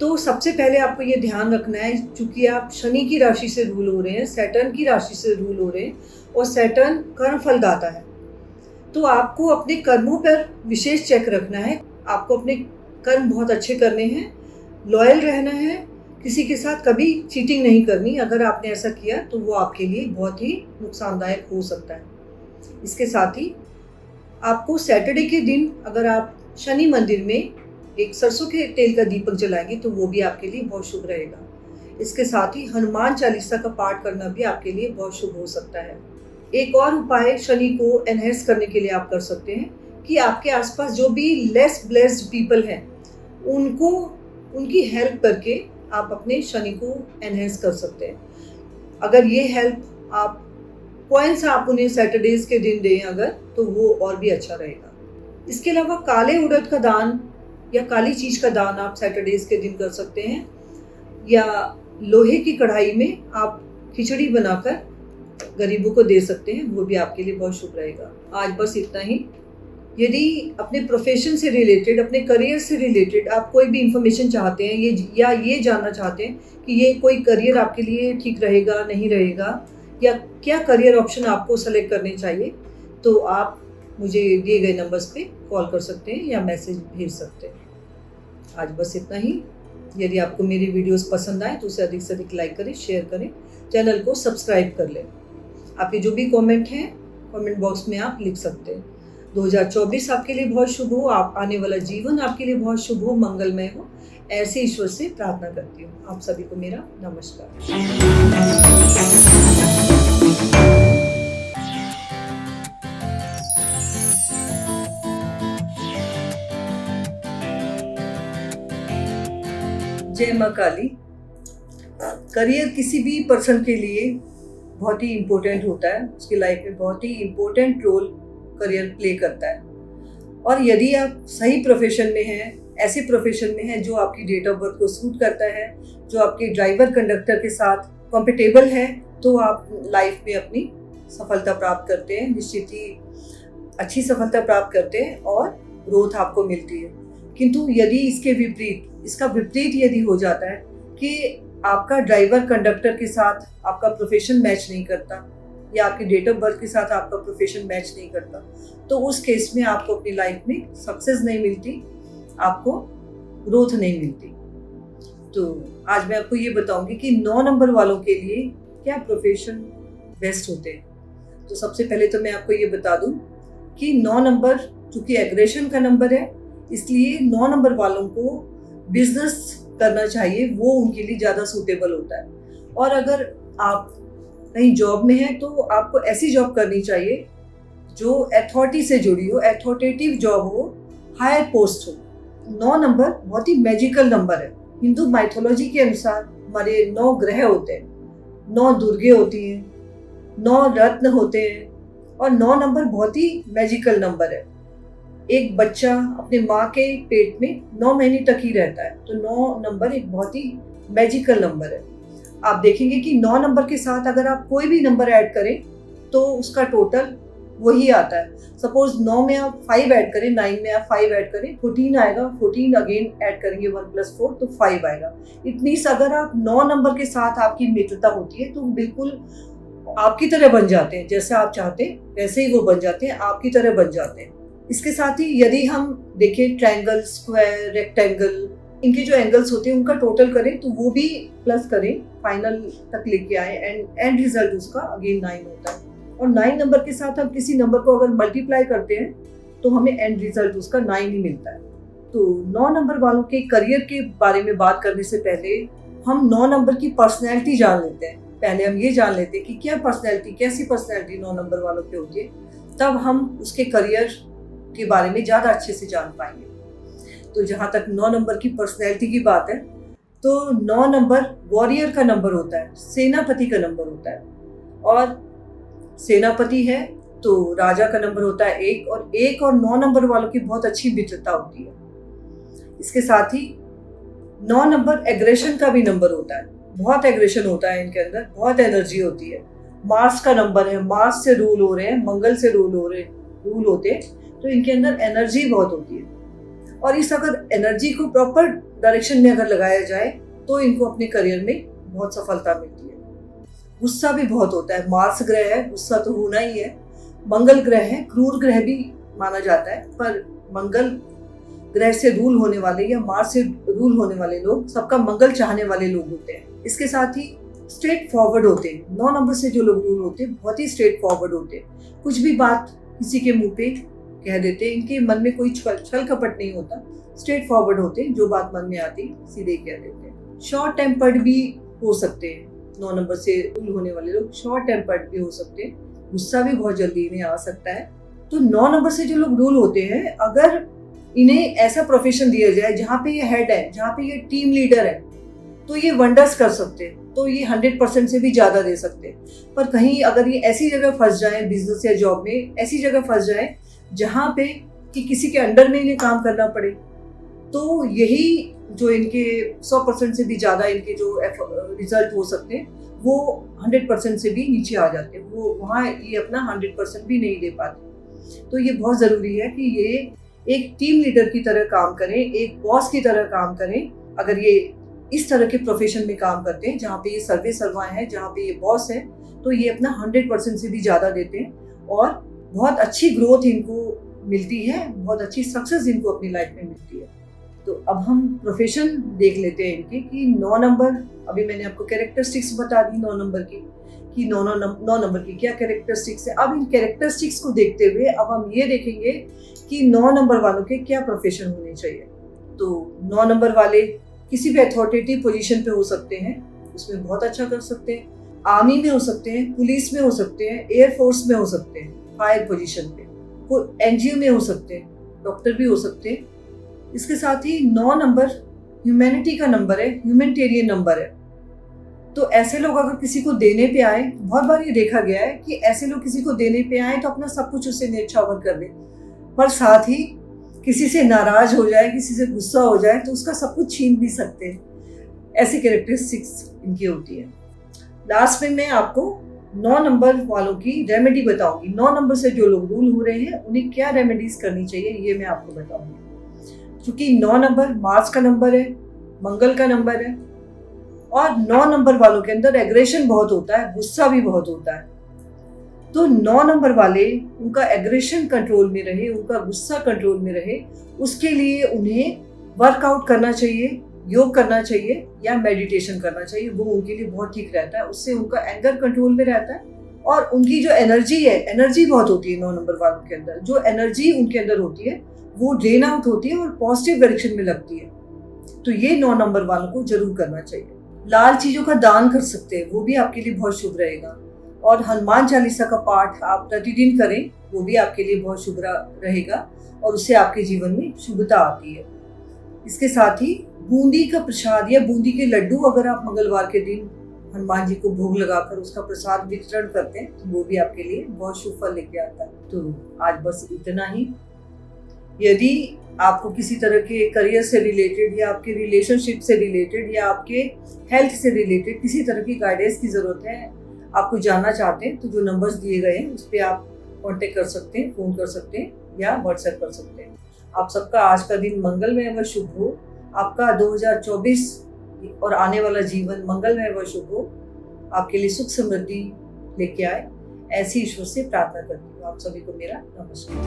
तो सबसे पहले आपको ये ध्यान रखना है, चूंकि आप शनि की राशि से रूल हो रहे हैं, सैटर्न की राशि से रूल हो रहे हैं और सैटर्न कर्म फलदाता है, तो आपको अपने कर्मों पर विशेष चेक रखना है। आपको अपने कर्म बहुत अच्छे करने हैं, लॉयल रहना है, किसी के साथ कभी चीटिंग नहीं करनी। अगर आपने ऐसा किया तो वो आपके लिए बहुत ही नुकसानदायक हो सकता है। इसके साथ ही आपको सैटरडे के दिन अगर आप शनि मंदिर में एक सरसों के तेल का दीपक जलाएंगे तो वो भी आपके लिए बहुत शुभ रहेगा। इसके साथ ही हनुमान चालीसा का पाठ करना भी आपके लिए बहुत शुभ हो सकता है। एक और उपाय शनि को एनहेंस करने के लिए आप कर सकते हैं कि आपके आसपास जो भी लेस ब्लेस्ड पीपल हैं उनको उनकी हेल्प करके आप अपने शनि को एनहेंस कर सकते हैं। अगर ये हेल्प आप कॉइन्स आप उन्हें सैटरडेज के दिन दें अगर, तो वो और भी अच्छा रहेगा। इसके अलावा काले उड़द का दान या काली चीज़ का दान आप सैटरडेज के दिन कर सकते हैं, या लोहे की कढ़ाई में आप खिचड़ी बनाकर गरीबों को दे सकते हैं, वो भी आपके लिए बहुत शुभ रहेगा। आज बस इतना ही। यदि अपने प्रोफेशन से रिलेटेड, अपने करियर से रिलेटेड आप कोई भी इंफॉर्मेशन चाहते हैं ये जानना चाहते हैं कि ये कोई करियर आपके लिए ठीक रहेगा, नहीं रहेगा, या क्या करियर ऑप्शन आपको सेलेक्ट करने चाहिए, तो आप मुझे दिए गए नंबर्स पे कॉल कर सकते हैं या मैसेज भेज सकते हैं। आज बस इतना ही। यदि आपको मेरी वीडियोस पसंद आए तो उसे अधिक से अधिक लाइक करें, शेयर करें, चैनल को सब्सक्राइब कर लें। आपके जो भी कमेंट हैं कमेंट बॉक्स में आप लिख सकते हैं। 2024 आपके लिए बहुत शुभ हो, आप आने वाला जीवन आपके लिए बहुत शुभ हो, मंगलमय हो, ऐसे ईश्वर से प्रार्थना करती हूँ। आप सभी को मेरा नमस्कार। जय माँ काली। करियर किसी भी पर्सन के लिए बहुत ही इम्पोर्टेंट होता है, उसकी लाइफ में बहुत ही इम्पोर्टेंट रोल करियर प्ले करता है। और यदि आप सही प्रोफेशन में हैं, ऐसे प्रोफेशन में हैं जो आपकी डेट ऑफ बर्थ को सूट करता है, जो आपके ड्राइवर कंडक्टर के साथ कंपेटेबल है, तो आप लाइफ में अपनी सफलता प्राप्त करते हैं, निश्चित ही अच्छी सफलता प्राप्त करते हैं और ग्रोथ आपको मिलती है। किंतु यदि इसका विपरीत यदि हो जाता है कि आपका ड्राइवर कंडक्टर के साथ आपका प्रोफेशन मैच नहीं करता या आपकी डेट ऑफ बर्थ के साथ आपका प्रोफेशन मैच नहीं करता, तो उस केस में आपको अपनी लाइफ में सक्सेस नहीं मिलती, आपको ग्रोथ नहीं मिलती। तो आज मैं आपको ये बताऊंगी कि 9 नंबर वालों के लिए क्या प्रोफेशन बेस्ट होते हैं। तो सबसे पहले तो मैं आपको ये बता दूं कि 9 नंबर चूंकि एग्रेशन का नंबर है, इसलिए 9 नंबर वालों को बिजनेस करना चाहिए, वो उनके लिए ज़्यादा सूटेबल होता है। और अगर आप कहीं जॉब में हैं तो आपको ऐसी जॉब करनी चाहिए जो अथॉरिटी से जुड़ी हो, अथॉरिटेटिव जॉब हो, हायर पोस्ट हो। 9 नंबर बहुत ही मैजिकल नंबर है। हिंदू माइथोलॉजी के अनुसार हमारे 9 ग्रह होते हैं, 9 दुर्गे होती हैं, 9 रत्न होते हैं और 9 नंबर बहुत ही मैजिकल नंबर है। एक बच्चा अपने माँ के पेट में 9 महीने तक ही रहता है, तो 9 नंबर एक बहुत ही मैजिकल नंबर है। आप देखेंगे कि 9 नंबर के साथ अगर आप कोई भी नंबर ऐड करें तो उसका टोटल वही आता है। सपोज 9 में आप 5 ऐड करें, 9 में आप 5 ऐड करें, 14 आएगा, 14 अगेन ऐड करेंगे 1 + 4 तो 5 आएगा। इट मीन्स अगर आप 9 नंबर के साथ आपकी मित्रता होती है तो बिल्कुल आपकी तरह बन जाते हैं, जैसा आप चाहते हैं वैसे ही वो बन जाते हैं, आपकी तरह बन जाते हैं। इसके साथ ही यदि हम देखें ट्रायंगल, स्क्वायर, रेक्टेंगल, इनके जो एंगल्स होते हैं उनका टोटल करें तो वो भी प्लस करें, फाइनल तक लेके आए, एंड रिजल्ट उसका अगेन 9 होता है। और 9 नंबर के साथ हम किसी नंबर को अगर मल्टीप्लाई करते हैं तो हमें एंड रिजल्ट उसका 9 ही मिलता है। तो 9 नंबर वालों के करियर के बारे में बात करने से पहले हम 9 नंबर की पर्सनैलिटी जान लेते हैं। पहले हम ये जान लेते हैं कि क्या पर्सनैलिटी, कैसी पर्सनैलिटी 9 नंबर वालों की होती है, तब हम उसके करियर के बारे में ज़्यादा अच्छे से जान पाएंगे। तो जहाँ तक 9 नंबर की पर्सनैलिटी की बात है, तो 9 नंबर वॉरियर का नंबर होता है, सेनापति का नंबर होता है। और सेनापति है तो राजा का नंबर होता है 1, और 1 और 9 नंबर वालों की बहुत अच्छी मित्रता होती है। इसके साथ ही 9 नंबर एग्रेशन का भी नंबर होता है, बहुत एग्रेशन होता है इनके अंदर, बहुत एनर्जी होती है। मार्स का नंबर है, मार्स से रूल हो रहे हैं, मंगल से रूल होते हैं, तो इनके अंदर एनर्जी बहुत होती है। और इस अगर एनर्जी को प्रॉपर डायरेक्शन में अगर लगाया जाए तो इनको अपने करियर में बहुत सफलता मिलती है। गुस्सा भी बहुत होता है, मार्स ग्रह है, गुस्सा तो होना ही है। मंगल ग्रह है, क्रूर ग्रह भी माना जाता है, पर मंगल ग्रह से रूल होने वाले या मार्स से रूल होने वाले लोग सबका मंगल चाहने वाले लोग होते हैं। इसके साथ ही स्ट्रेट फॉरवर्ड होते हैं। 9 नंबर से जो लोग रूल होते हैं बहुत ही स्ट्रेट फॉरवर्ड होते हैं, कुछ भी बात किसी के मुंह पे कह देते हैं, इनके मन में कोई छल कपट नहीं होता, स्ट्रेट फॉरवर्ड होते हैं, जो बात मन में आती सीधे कह देते हैं। शॉर्ट टेम्पर्ड भी हो सकते हैं, 9 नंबर से रूल होने वाले लोग शॉर्ट टेम्पर्ड भी हो सकते हैं, गुस्सा भी बहुत जल्दी इन्हें आ सकता है। तो 9 नंबर से जो लोग रूल होते हैं, अगर इन्हें ऐसा प्रोफेशन दिया जाए जहाँ पे ये हेड है, जहाँ पे ये टीम लीडर है, तो ये वंडर्स कर सकते हैं, तो ये 100% से भी ज़्यादा दे सकते हैं। पर कहीं अगर ये ऐसी जगह फंस जाए, बिजनेस या जॉब में ऐसी जगह फंस जाए जहाँ पे कि किसी के अंडर में इन्हें काम करना पड़े, तो यही जो इनके 100% से भी ज़्यादा इनके जो रिजल्ट हो सकते हैं वो 100% से भी नीचे आ जाते हैं, वो वहाँ ये अपना 100% भी नहीं दे पाते। तो ये बहुत ज़रूरी है कि ये एक टीम लीडर की तरह काम करें, एक बॉस की तरह काम करें। अगर ये इस तरह के प्रोफेशन में काम करते हैं जहाँ पे ये सर्वे सर्वा हैं, जहाँ पे ये बॉस है, तो ये अपना 100% से भी ज़्यादा देते हैं और बहुत अच्छी ग्रोथ इनको मिलती है, बहुत अच्छी सक्सेस इनको अपनी लाइफ में मिलती है। तो अब हम प्रोफेशन देख लेते हैं इनके कि 9 नंबर, अभी मैंने आपको कैरेक्टरिस्टिक्स बता दी 9 नंबर की कि 9 नंबर की क्या कैरेक्टरिस्टिक्स है। अब इन कैरेक्टरिस्टिक्स को देखते हुए अब हम ये देखेंगे कि 9 नंबर वालों के क्या प्रोफेशन होने चाहिए। तो 9 नंबर वाले किसी भी अथॉरिटेटिव पोजीशन पे हो सकते हैं, उसमें बहुत अच्छा कर सकते हैं, आर्मी में हो सकते हैं, पुलिस में हो सकते हैं, एयरफोर्स में हो सकते हैं, फायर पोजीशन पे, कोई एनजीओ में हो सकते हैं, डॉक्टर भी हो सकते हैं। इसके साथ ही 9 नंबर ह्यूमैनिटी का नंबर है, ह्यूमैनिटेरियन नंबर है। तो ऐसे लोग अगर किसी को देने पे आए, बहुत बार ये देखा गया है कि ऐसे लोग किसी को देने पे आए तो अपना सब कुछ उससे न्यौछावर कर दे, पर साथ ही किसी से नाराज हो जाए, किसी से गुस्सा हो जाए तो उसका सब कुछ छीन भी सकते हैं। ऐसी कैरेक्टरिस्टिक्स इनकी होती है। लास्ट में मैं आपको 9 नंबर वालों की रेमेडी बताऊंगी। 9 नंबर से जो लोग रूल हो रहे हैं उन्हें क्या रेमेडीज करनी चाहिए ये मैं आपको बताऊंगी। क्योंकि 9 नंबर मार्स का नंबर है, मंगल का नंबर है, और 9 नंबर वालों के अंदर एग्रेशन बहुत होता है, गुस्सा भी बहुत होता है। तो 9 नंबर वाले उनका एग्रेशन कंट्रोल में रहे, उनका गुस्सा कंट्रोल में रहे, उसके लिए उन्हें वर्कआउट करना चाहिए, योग करना चाहिए या मेडिटेशन करना चाहिए। वो उनके लिए बहुत ठीक रहता है, उससे उनका एंगर कंट्रोल में रहता है और उनकी जो एनर्जी है, एनर्जी बहुत होती है 9 नंबर वालों के अंदर। जो एनर्जी उनके अंदर होती है वो ड्रेन आउट होती है और पॉजिटिव डायरेक्शन में लगती है। तो ये 9 नंबर वालों को जरूर करना चाहिए। लाल चीज़ों का दान कर सकते हैं, वो भी आपके लिए बहुत शुभ रहेगा। और हनुमान चालीसा का पाठ आप प्रतिदिन करें, वो भी आपके लिए बहुत शुभ रहेगा और उससे आपके जीवन में शुभता आती है। इसके साथ ही बूंदी का प्रसाद या बूंदी के लड्डू अगर आप मंगलवार के दिन हनुमान जी को भोग लगाकर उसका प्रसाद वितरण करते हैं तो वो भी आपके लिए बहुत शुभ फल लेके आता है। तो आज बस इतना ही। यदि आपको किसी तरह के करियर से रिलेटेड या आपके रिलेशनशिप से रिलेटेड या आपके हेल्थ से रिलेटेड किसी तरह की गाइडेंस की ज़रूरत है, आप कुछ जानना चाहते हैं, तो जो नंबर्स दिए गए हैं उस पर आप कांटेक्ट कर सकते हैं, फ़ोन कर सकते हैं या व्हाट्सएप कर सकते हैं। आप सबका आज का दिन मंगलमय व शुभ हो। आपका 2024 और आने वाला जीवन मंगलमय व शुभ हो। आपके लिए सुख समृद्धि लेके आए, ऐसी ईश्वर से प्रार्थना करती हूँ। आप सभी को मेरा नमस्कार।